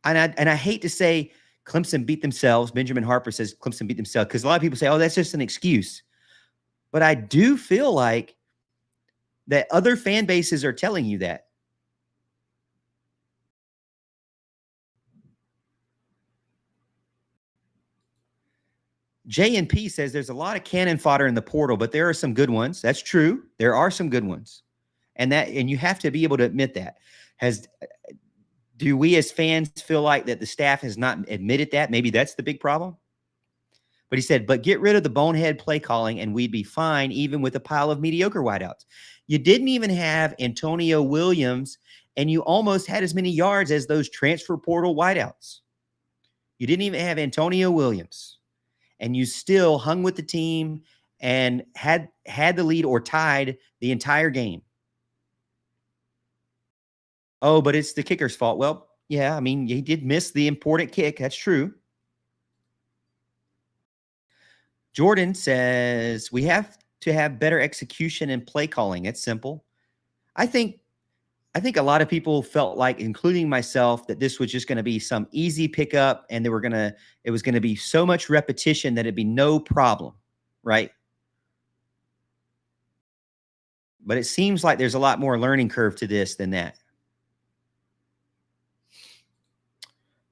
And I hate to say Clemson beat themselves. Benjamin Harper says Clemson beat themselves because a lot of people say, oh, that's just an excuse. But I do feel like that other fan bases are telling you that. J&P says there's a lot of cannon fodder in the portal, but there are some good ones. That's true. There are some good ones. And you have to be able to admit that. Do we as fans feel like that the staff has not admitted that? Maybe that's the big problem. But he said, but get rid of the bonehead play calling and we'd be fine even with a pile of mediocre wideouts. You didn't even have Antonio Williams, and you almost had as many yards as those transfer portal wideouts. You didn't even have Antonio Williams, and you still hung with the team and had the lead or tied the entire game. Oh, but it's the kicker's fault. Well, yeah, I mean, he did miss the important kick. That's true. Jordan says, we have to have better execution and play calling. It's simple. I think a lot of people felt like, including myself, that this was just going to be some easy pickup and it was going to be so much repetition that it'd be no problem, right? But it seems like there's a lot more learning curve to this than that.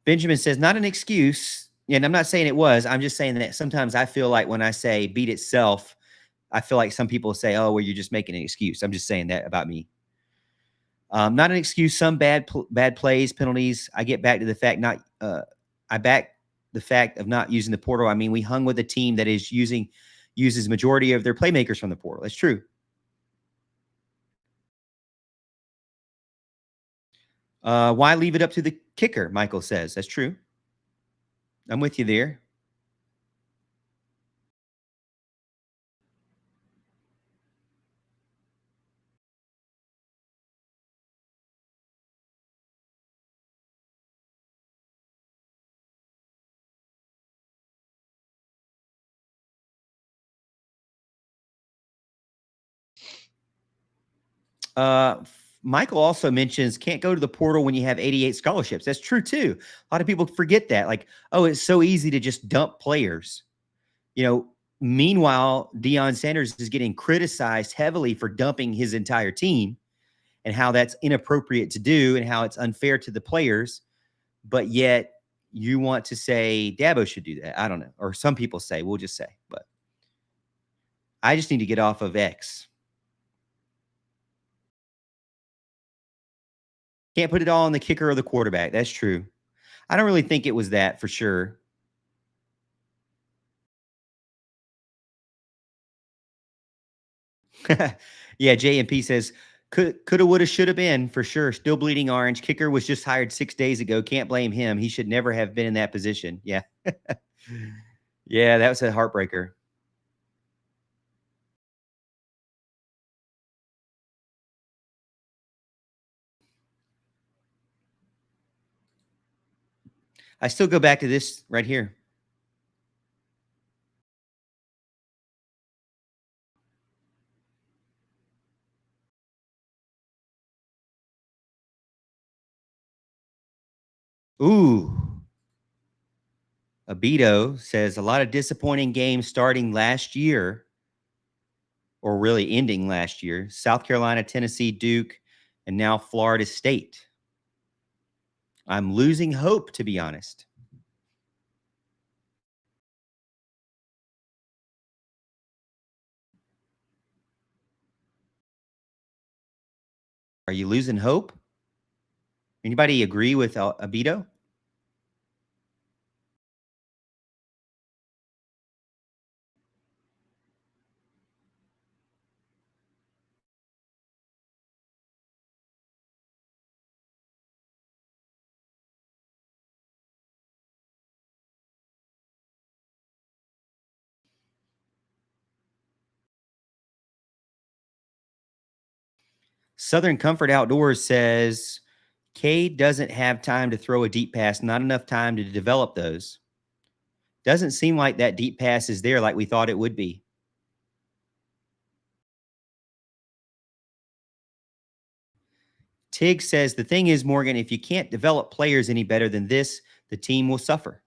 Benjamin says, not an excuse. And I'm not saying it was. I'm just saying that sometimes I feel like when I say beat itself, I feel like some people say, oh, well, you're just making an excuse. I'm just saying that about me. Not an excuse. Some bad plays, penalties. I get back to the fact I back the fact of not using the portal. I mean, we hung with a team that is using uses majority of their playmakers from the portal. That's true. Why leave it up to the kicker? Michael says. That's true. I'm with you there. Michael also mentions can't go to the portal when you have 88 scholarships. That's true too. A lot of people forget that. Like, oh, it's so easy to just dump players. Meanwhile, Deion Sanders is getting criticized heavily for dumping his entire team and how that's inappropriate to do and how it's unfair to the players. But yet you want to say Dabo should do that. I don't know. Or some people say, we'll just say, but I just need to get off of X. Can't put it all on the kicker or the quarterback. That's true. I don't really think it was that for sure. Yeah, JMP says, coulda, woulda, shoulda been for sure. Still bleeding orange. Kicker was just hired 6 days ago. Can't blame him. He should never have been in that position. Yeah. Yeah, that was a heartbreaker. I still go back to this right here. Ooh. Abito says a lot of disappointing games starting last year, or really ending last year. South Carolina, Tennessee, Duke, and now Florida State. I'm losing hope, to be honest. Are you losing hope? Anybody agree with Abito? Southern Comfort Outdoors says Cade doesn't have time to throw a deep pass, not enough time to develop those. Doesn't seem like that deep pass is there like we thought it would be. Tig says the thing is, Morgan, if you can't develop players any better than this, the team will suffer.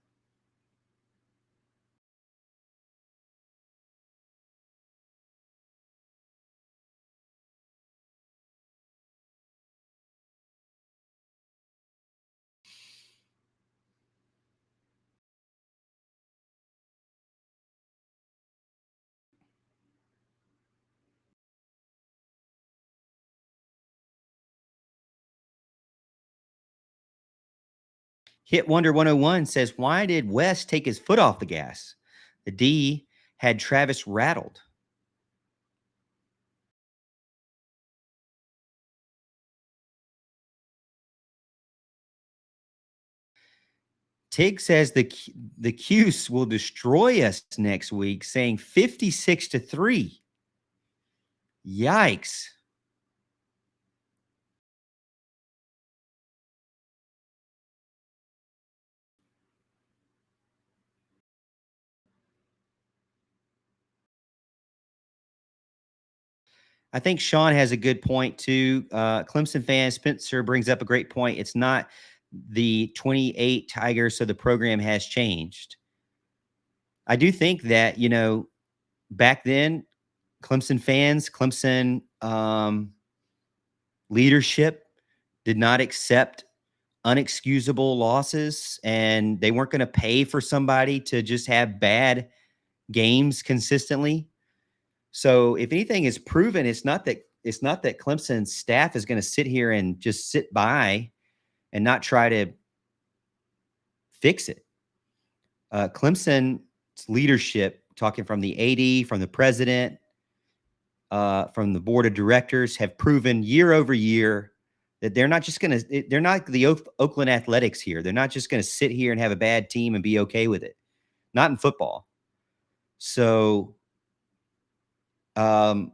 Hit Wonder 101 says, why did West take his foot off the gas? The D had Travis rattled. Tig says the Cuse will destroy us next week, saying 56-3. Yikes. I think Sean has a good point too. Clemson fan Spencer brings up a great point. It's not the 28 Tigers, so the program has changed. I do think that, back then, Clemson fans, Clemson leadership did not accept unexcusable losses, and they weren't going to pay for somebody to just have bad games consistently. So if anything is proven, it's not that Clemson's staff is going to sit here and just sit by and not try to fix it. Clemson's leadership talking from the AD, from the president, from the board of directors, have proven year over year that they're not just going to, they're not the Oakland Athletics here. They're not just going to sit here and have a bad team and be okay with it. Not in football. So a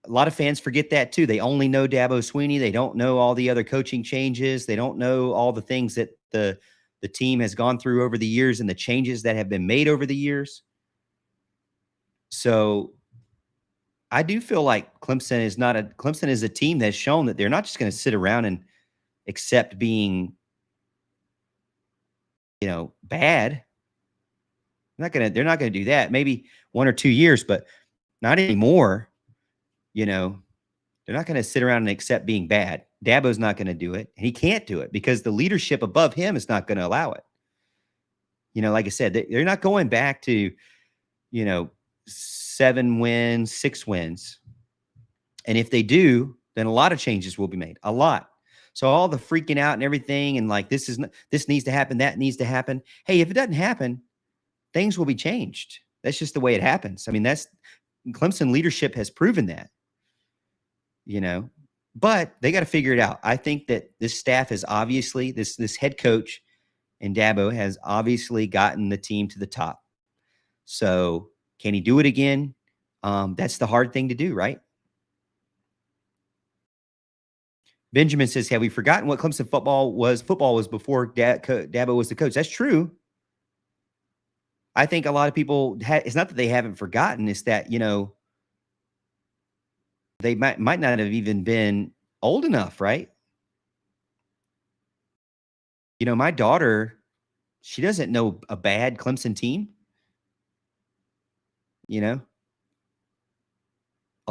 lot of fans forget that too. They only know Dabo Swinney. They don't know all the other coaching changes. They don't know all the things that the team has gone through over the years and the changes that have been made over the years. So I do feel like Clemson is a team that's shown that they're not just going to sit around and accept being, bad. They're not going to do that. Maybe 1 or 2 years, but not anymore. They're not going to sit around and accept being bad. Dabo's not going to do it. And he can't do it because the leadership above him is not going to allow it. Like I said, they're not going back to, 7 wins, 6 wins. And if they do, then a lot of changes will be made. A lot. So all the freaking out and everything, and like, this needs to happen, that needs to happen. Hey, if it doesn't happen, things will be changed. That's just the way it happens. I mean, that's Clemson leadership has proven that, but they got to figure it out. I think that this staff is obviously this head coach and Dabo has obviously gotten the team to the top. So can he do it again? That's the hard thing to do, right? Benjamin says, have we forgotten what Clemson football was? Football was before Dabo was the coach. That's true. I think a lot of people, it's not that they haven't forgotten. It's that, they might not have even been old enough, right? My daughter, she doesn't know a bad Clemson team. A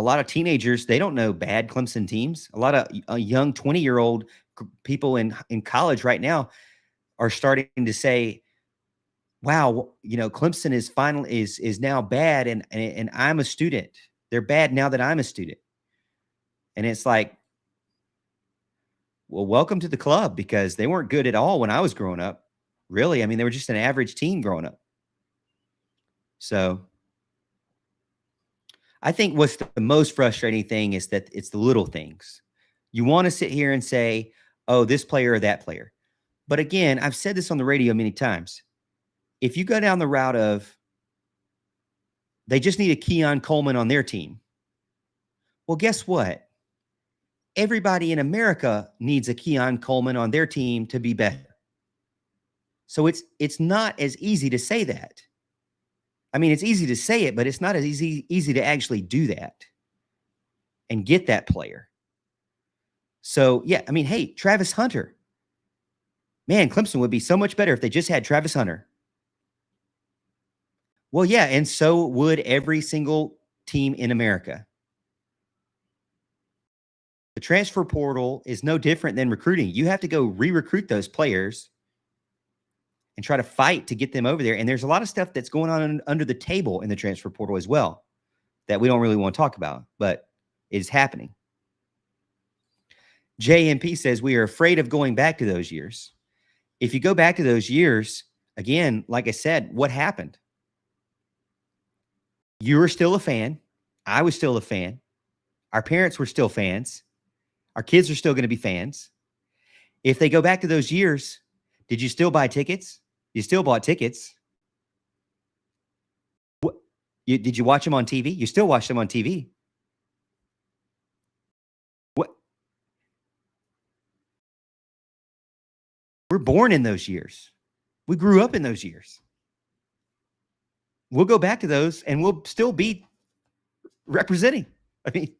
lot of teenagers, they don't know bad Clemson teams. A lot of young 20-year-old people in college right now are starting to say, wow, Clemson is now bad and I'm a student. They're bad now that I'm a student. And it's like, well, welcome to the club, because they weren't good at all when I was growing up. Really. I mean, they were just an average team growing up. So I think what's the most frustrating thing is that it's the little things. You want to sit here and say, oh, this player or that player. But again, I've said this on the radio many times. If you go down the route of they just need a Keon Coleman on their team, well, guess what? Everybody in America needs a Keon Coleman on their team to be better. So it's not as easy to say that. I mean, it's easy to say it, but it's not as easy to actually do that and get that player. So, yeah, I mean, hey, Travis Hunter. Man, Clemson would be so much better if they just had Travis Hunter. Well, yeah, and so would every single team in America. The transfer portal is no different than recruiting. You have to go re-recruit those players and try to fight to get them over there. And there's a lot of stuff that's going on under the table in the transfer portal as well that we don't really want to talk about, but it is happening. JMP says we are afraid of going back to those years. If you go back to those years, again, like I said, what happened? You were still a fan. I was still a fan. Our parents were still fans. Our kids are still going to be fans. If they go back to those years, did you still buy tickets? You still bought tickets. Did you watch them on TV? You still watched them on TV. What? We're born in those years. We grew up in those years. We'll go back to those and we'll still be representing. I mean,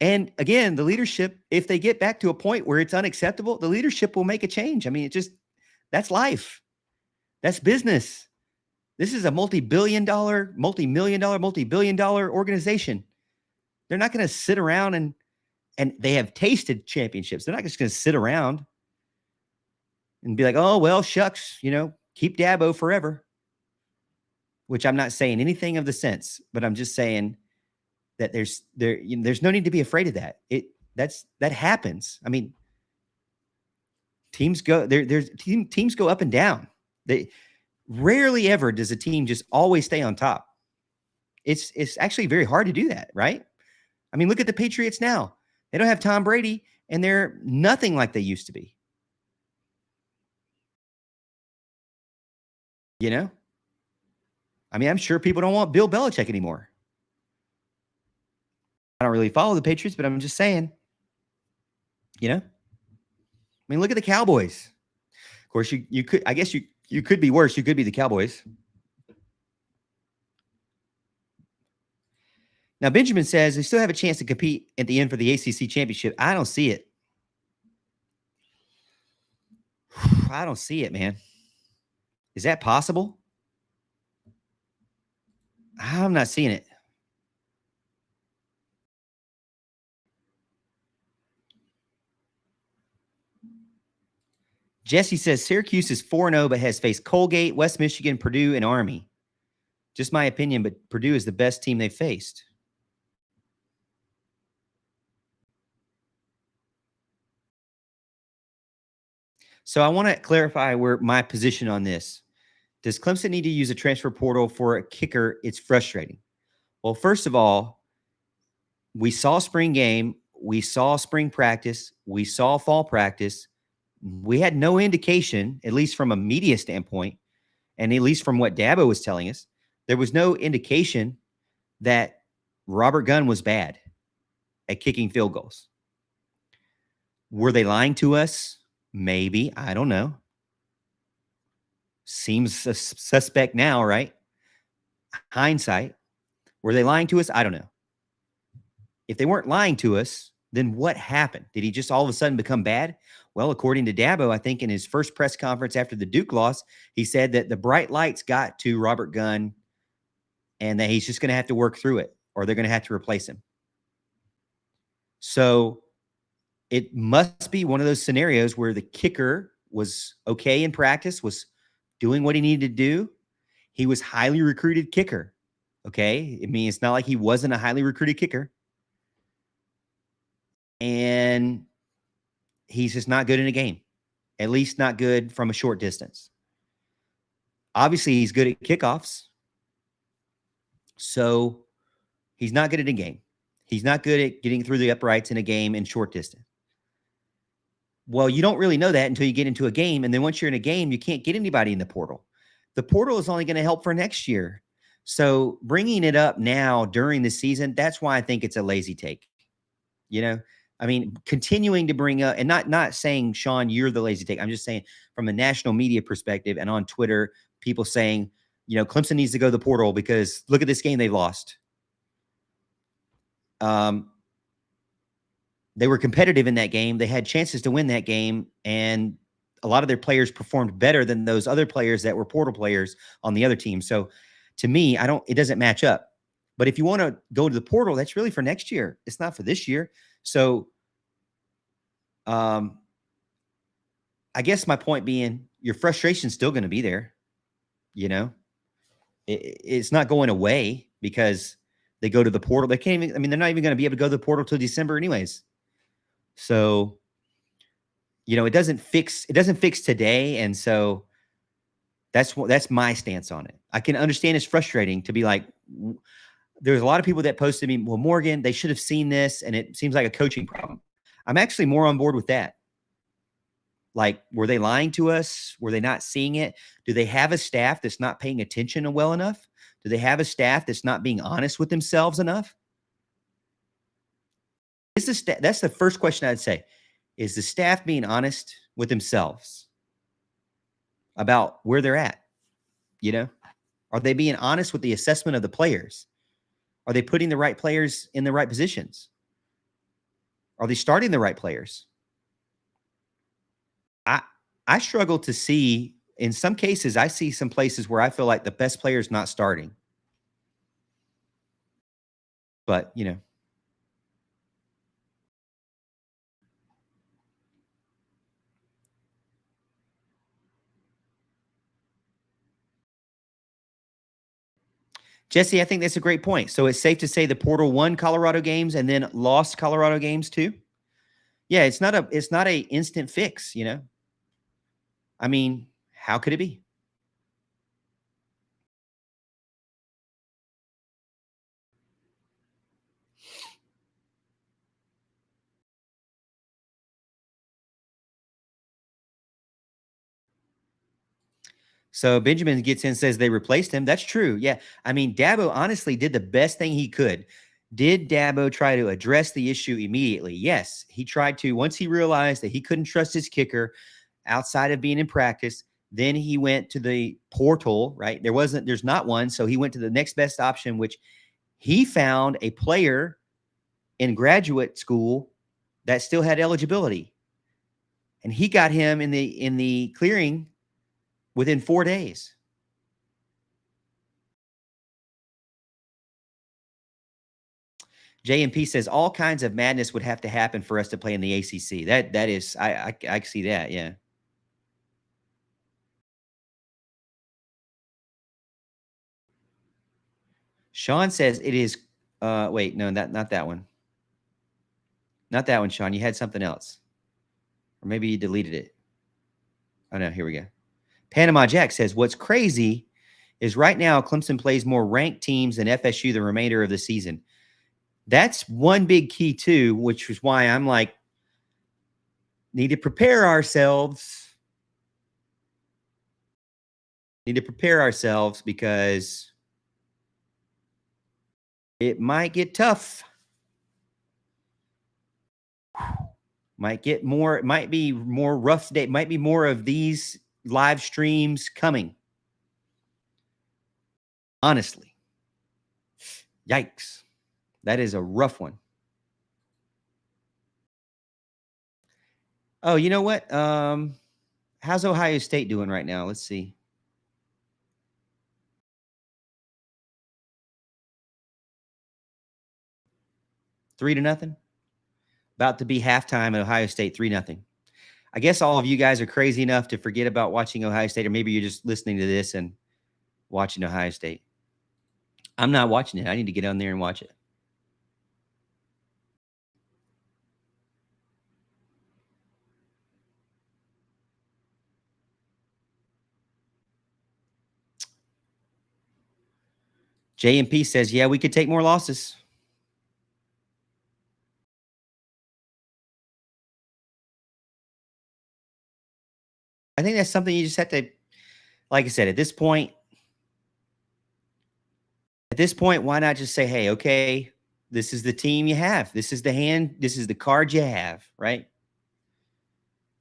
and again, the leadership, if they get back to a point where it's unacceptable, the leadership will make a change. I mean, that's life. That's business. This is a multi-billion dollar organization. They're not going to sit around and they have tasted championships. They're not just going to sit around and be like, oh, well, shucks, keep Dabo forever, which I'm not saying anything of the sense, but I'm just saying that there's no need to be afraid of that. That happens. I mean, teams go teams go up and down. Rarely ever does a team just always stay on top. It's actually very hard to do that, right? I mean, look at the Patriots now. They don't have Tom Brady, and they're nothing like they used to be. You know? I mean, I'm sure people don't want Bill Belichick anymore. I don't really follow the Patriots, but I'm just saying, you know? I mean, look at the Cowboys. Of course, you could, I guess you could be worse. You could be the Cowboys. Now, Benjamin says they still have a chance to compete at the end for the ACC championship. I don't see it. I don't see it, man. Is that possible? I'm not seeing it. Jesse says Syracuse is 4-0, but has faced Colgate, West Michigan, Purdue, and Army. Just my opinion, but Purdue is the best team they've faced. So I want to clarify where my position on this. Does Clemson need to use a transfer portal for a kicker? It's frustrating. Well, first of all, we saw spring game. We saw spring practice. We saw fall practice. We had no indication, at least from a media standpoint, and at least from what Dabo was telling us, there was no indication that Robert Gunn was bad at kicking field goals. Were they lying to us? Maybe. I don't know. Seems suspect now, right? Hindsight. Were they lying to us? I don't know. If they weren't lying to us, then what happened? Did he just all of a sudden become bad? Well, according to Dabo, I think in his first press conference after the Duke loss, he said that the bright lights got to Robert Gunn and that he's just going to have to work through it or they're going to have to replace him. So it must be one of those scenarios where the kicker was okay in practice, was doing what he needed to do. He was highly recruited kicker. Okay. I mean, it's not like he wasn't a highly recruited kicker. And he's just not good in a game, at least not good from a short distance. Obviously, he's good at kickoffs. So he's not good at a game. He's not good at getting through the uprights in a game in short distance. Well, you don't really know that until you get into a game. And then once you're in a game, you can't get anybody in the portal. The portal is only going to help for next year. So bringing it up now during the season, that's why I think it's a lazy take. You know, I mean, continuing to bring up and not saying, Sean, you're the lazy take. I'm just saying from a national media perspective and on Twitter, people saying, you know, Clemson needs to go to the portal because look at this game they lost. They were competitive in that game. They had chances to win that game, and a lot of their players performed better than those other players that were portal players on the other team. So to me, it doesn't match up. But if you want to go to the portal, that's really for next year. It's not for this year. So I guess my point being your frustration's still going to be there. You know, it's not going away because they go to the portal. They can't even, I mean, they're not even going to be able to go to the portal till December anyways. So, you know, it doesn't fix today. And so that's my stance on it. I can understand it's frustrating to be like, there's a lot of people that posted me, well, Morgan, they should have seen this. And it seems like a coaching problem. I'm actually more on board with that. Like, were they lying to us? Were they not seeing it? Do they have a staff that's not paying attention well enough? Do they have a staff that's not being honest with themselves enough? That's the first question I'd say. Is the staff being honest with themselves about where they're at? You know, are they being honest with the assessment of the players? Are they putting the right players in the right positions? Are they starting the right players? I struggle to see, in some cases, I see some places where I feel like the best player is not starting. But, you know. Jesse, I think that's a great point. So it's safe to say the portal won Colorado games and then lost Colorado games too. Yeah, it's not a instant fix, you know. I mean, how could it be? So Benjamin gets in, says they replaced him. That's true. Yeah. I mean, Dabo honestly did the best thing he could. Did Dabo try to address the issue immediately? Yes. He tried to. Once he realized that he couldn't trust his kicker outside of being in practice, then he went to the portal, right? There's not one. So he went to the next best option, which he found a player in graduate school that still had eligibility. And he got him in the clearing within 4 days. JMP says all kinds of madness would have to happen for us to play in the ACC. That is, I see that. Yeah. Sean says it is. Wait, no, not that one. Not that one, Sean. You had something else, or maybe you deleted it. Oh no, here we go. Panama Jack says what's crazy is right now Clemson plays more ranked teams than FSU the remainder of the season. That's one big key too, which is why I'm like, need to prepare ourselves. Need to prepare ourselves because it might get tough. Might get more, it might be more rough day, might be more of these live streams coming. Honestly. Yikes. That is a rough one. Oh, you know what? How's Ohio State doing right now? Let's see. Three to nothing. About to be halftime at Ohio State, 3-0. I guess all of you guys are crazy enough to forget about watching Ohio State, or maybe you're just listening to this and watching Ohio State. I'm not watching it. I need to get on there and watch it. JMP says, yeah, we could take more losses. I think that's something you just have to, like I said, at this point, why not just say, hey, okay, this is the team you have. This is the hand. This is the card you have, right?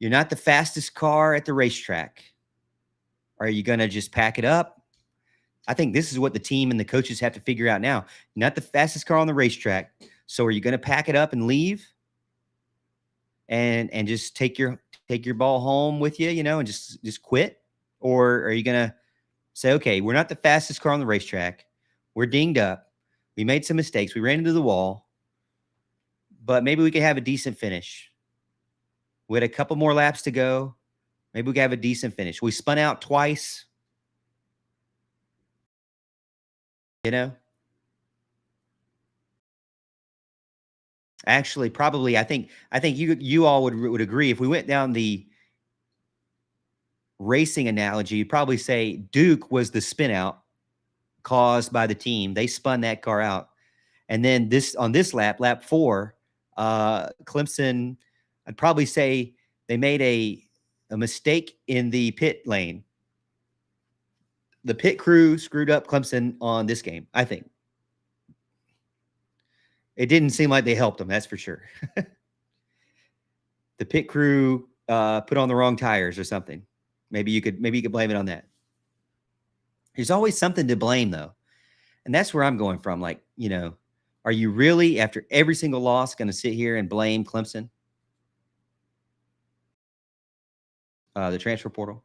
You're not the fastest car at the racetrack. Are you going to just pack it up? I think this is what the team and the coaches have to figure out now. You're not the fastest car on the racetrack. So are you going to pack it up and leave and just take your ball home with you, and just quit? Or are you going to say, okay, we're not the fastest car on the racetrack. We're dinged up. We made some mistakes. We ran into the wall, but maybe we could have a decent finish. We had a couple more laps to go. Maybe we could have a decent finish. We spun out twice. Actually, probably, I think you all would agree if we went down the racing analogy, you'd probably say Duke was the spin out caused by the team. They spun that car out. And then on this lap 4, Clemson, I'd probably say they made a mistake in the pit lane. The pit crew screwed up Clemson on this game, I think. It didn't seem like they helped them, that's for sure. The pit crew put on the wrong tires or something. Maybe you could blame it on that. There's always something to blame, though. And that's where I'm going from. Like, are you really, after every single loss, going to sit here and blame Clemson? The transfer portal?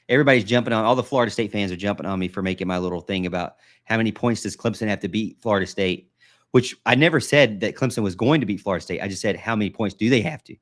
Everybody's jumping on, all the Florida State fans are jumping on me for making my little thing about how many points does Clemson have to beat Florida State, which I never said that Clemson was going to beat Florida State. I just said, how many points do they have to?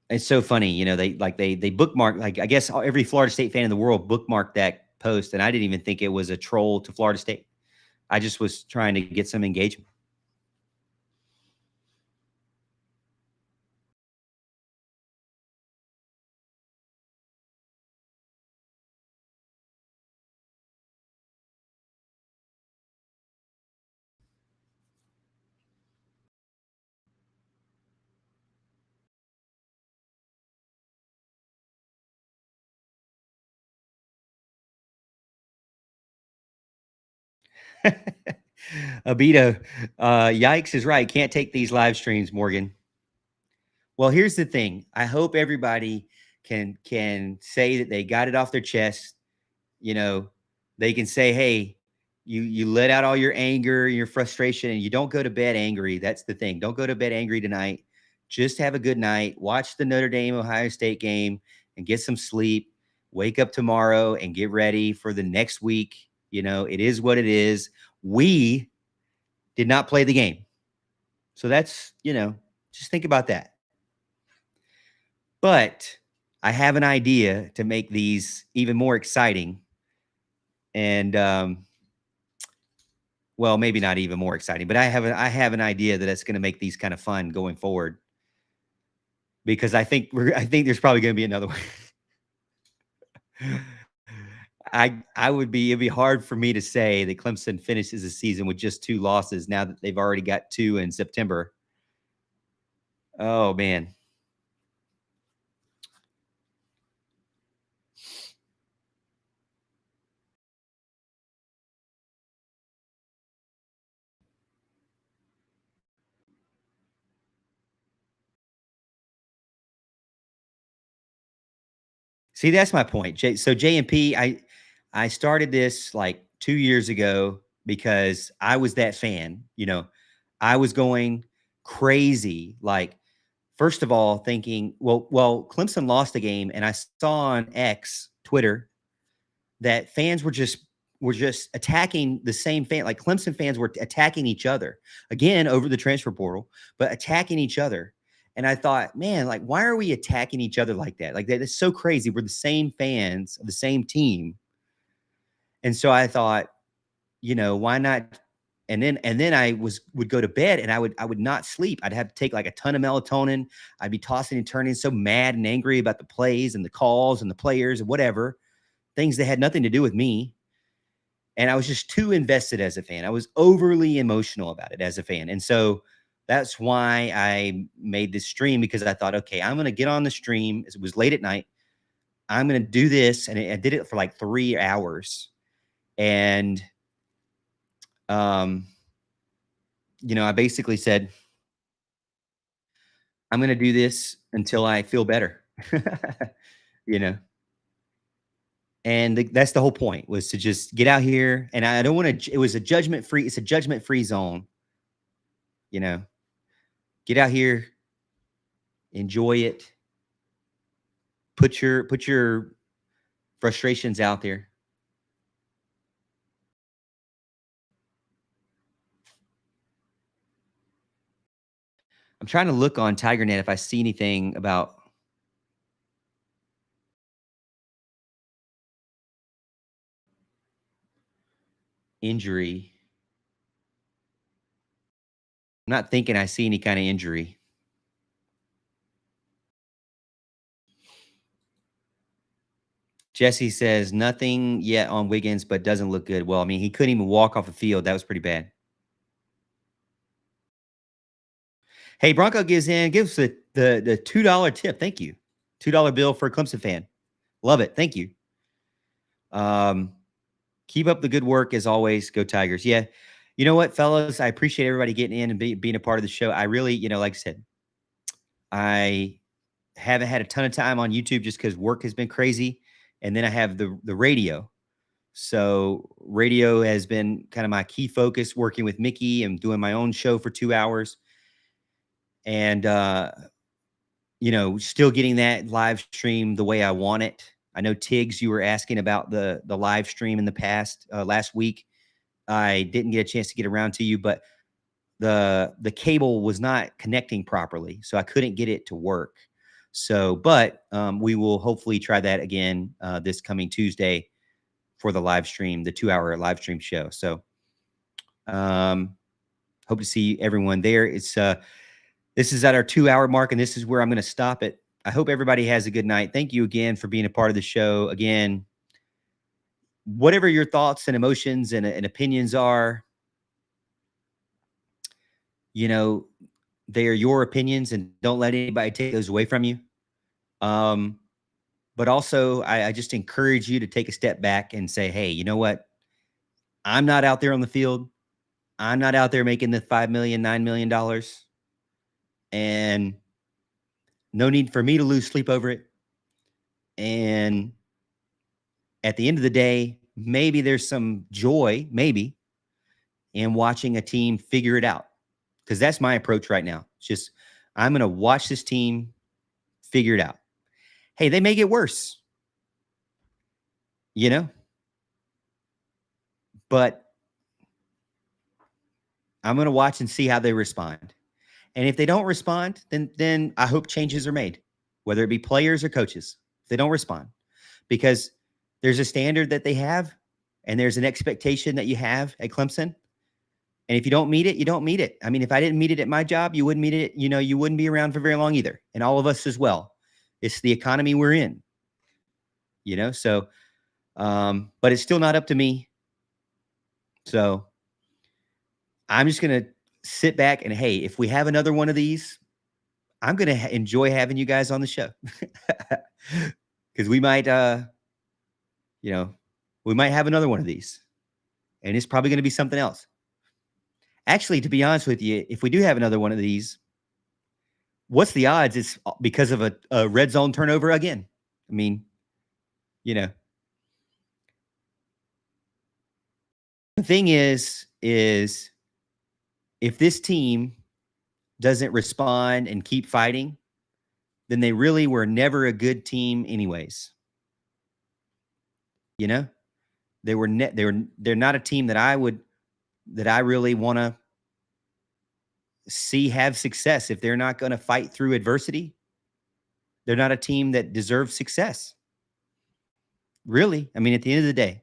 It's so funny, they bookmark, like, I guess every Florida State fan in the world bookmarked that post, and I didn't even think it was a troll to Florida State. I just was trying to get some engagement. Abito, yikes is right. Can't take these live streams, Morgan. Well, here's the thing. I hope everybody can say that they got it off their chest. You know, they can say, "Hey, you let out all your anger, your frustration, and you don't go to bed angry." That's the thing. Don't go to bed angry tonight. Just have a good night. Watch the Notre Dame Ohio State game and get some sleep. Wake up tomorrow and get ready for the next week. You know, it is what it is. We did not play the game. So that's, just think about that. But I have an idea to make these even more exciting. And well, maybe not even more exciting, but I have an idea that it's going to make these kind of fun going forward. Because I think there's probably going to be another one. It'd be hard for me to say that Clemson finishes the season with just 2 losses now that they've already got 2 in September. Oh man. See, that's my point. So JMP, I started this like 2 years ago because I was that fan, I was going crazy. Like, first of all, thinking, well, Clemson lost a game, and I saw on X, Twitter, that fans were just attacking the same fan. Like Clemson fans were attacking each other again over the transfer portal, but attacking each other. And I thought, man, like, why are we attacking each other like that? Like, that is so crazy. We're the same fans of the same team. And so I thought, why not? And then I would go to bed, and I would not sleep. I'd have to take like a ton of melatonin. I'd be tossing and turning, so mad and angry about the plays and the calls and the players and whatever, things that had nothing to do with me. And I was just too invested as a fan. I was overly emotional about it as a fan. And so that's why I made this stream, because I thought, okay, I'm going to get on the stream. It was late at night. I'm going to do this. And I did it for like 3 hours. And, I basically said, I'm going to do this until I feel better, you know? And that's the whole point, was to just get out here. And I don't want to, it's a judgment free zone, get out here, enjoy it, put your frustrations out there. I'm trying to look on TigerNet if I see anything about injury. I'm not thinking I see any kind of injury. Jesse says nothing yet on Wiggins, but doesn't look good. Well, I mean, he couldn't even walk off the field. That was pretty bad. Hey, Bronco gives the $2 tip. Thank you. $2 bill for a Clemson fan. Love it. Thank you. Keep up the good work as always. Go Tigers. Yeah. You know what, fellas? I appreciate everybody getting in and being a part of the show. I really, like I said, I haven't had a ton of time on YouTube just because work has been crazy. And then I have the radio. So radio has been kind of my key focus, working with Mickey and doing my own show for 2 hours. And, still getting that live stream the way I want it. I know, Tiggs, you were asking about the live stream in the past, last week. I didn't get a chance to get around to you, but the cable was not connecting properly, so I couldn't get it to work. So, but we will hopefully try that again this coming Tuesday for the live stream, the 2-hour live stream show. So hope to see everyone there. It's this is at our 2-hour mark, and this is where I'm going to stop it. I hope everybody has a good night. Thank you again for being a part of the show. Again, whatever your thoughts and emotions and opinions are, you know, they are your opinions, and don't let anybody take those away from you. But also, I just encourage you to take a step back and say, hey, you know what? I'm not out there on the field. I'm not out there making the $5 million, $9 million. And no need for me to lose sleep over it. And at the end of the day, maybe there's some joy, maybe, in watching a team figure it out. Because that's my approach right now. It's just, I'm going to watch this team figure it out. Hey, they may get worse, you know, but I'm going to watch and see how they respond. And if they don't respond, then I hope changes are made, whether it be players or coaches. If they don't respond, because there's a standard that they have, and there's an expectation that you have at Clemson. And if you don't meet it, you don't meet it. I mean, if I didn't meet it at my job, you wouldn't meet it. You know, you wouldn't be around for very long either. And all of us as well. It's the economy we're in, you know? So, but it's still not up to me. So I'm just going to sit back and, hey, if we have another one of these, I'm going to enjoy having you guys on the show. Because we might, you know, we might have another one of these. And it's probably going to be something else. Actually, to be honest with you, if we do have another one of these, what's the odds it's because of a red zone turnover again? I mean, you know. The thing is if this team doesn't respond and keep fighting, then they really were never a good team anyways. You know? They're not a team that I really want to see have success. If they're not going to fight through adversity, they're not a team that deserves success. Really. I mean, at the end of the day,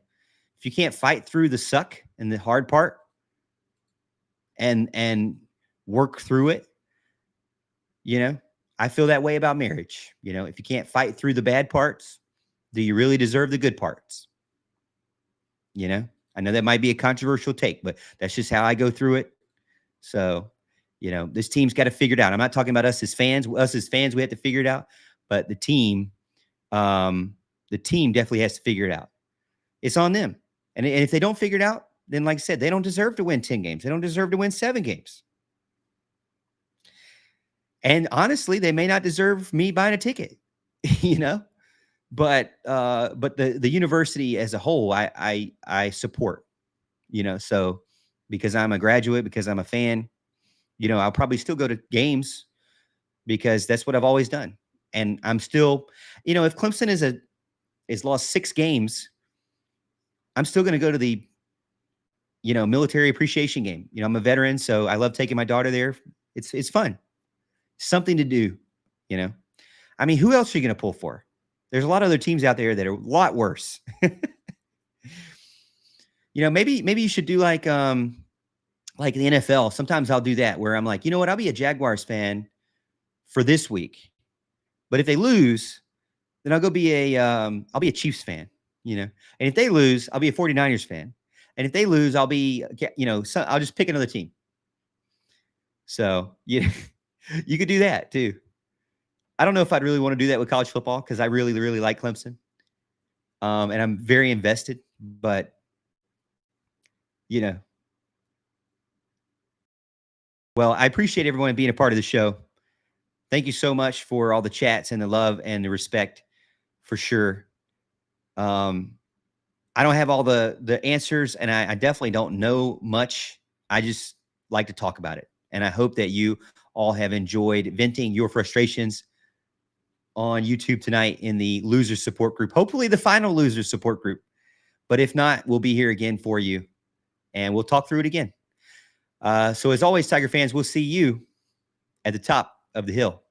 if you can't fight through the suck and the hard part and work through it, you know, I feel that way about marriage. You know, if you can't fight through the bad parts, do you really deserve the good parts? You know, I know that might be a controversial take, but that's just how I go through it. So, you know, this team's got to figure it out. I'm not talking about us as fans. Us as fans, we have to figure it out. But the team definitely has to figure it out. It's on them. And if they don't figure it out, then like I said, they don't deserve to win 10 games. They don't deserve to win 7 games. And honestly, they may not deserve me buying a ticket, you know, but the university as a whole, I support, you know, so because I'm a graduate, because I'm a fan, you know, I'll probably still go to games because that's what I've always done. And I'm still, you know, if Clemson is lost 6 games, I'm still going to go to the, you know, military appreciation game. You know, I'm a veteran, so I love taking my daughter there. It's fun. Something to do, you know. I mean, who else are you going to pull for? There's a lot of other teams out there that are a lot worse. You know, maybe you should do like the NFL. Sometimes I'll do that where I'm like, you know what? I'll be a Jaguars fan for this week. But if they lose, then I'll be a Chiefs fan, you know. And if they lose, I'll be a 49ers fan. And if they lose, I'll be, you know, I'll just pick another team. So, you could do that too. I don't know if I'd really want to do that with college football because I really, really like Clemson. And I'm very invested, but, you know. Well, I appreciate everyone being a part of the show. Thank you so much for all the chats and the love and the respect, for sure. I don't have all the answers, and I definitely don't know much. I just like to talk about it. And I hope that you all have enjoyed venting your frustrations on YouTube tonight in the loser support group. Hopefully the final loser support group. But if not, we'll be here again for you, and we'll talk through it again. So as always, Tiger fans, we'll see you at the top of the hill.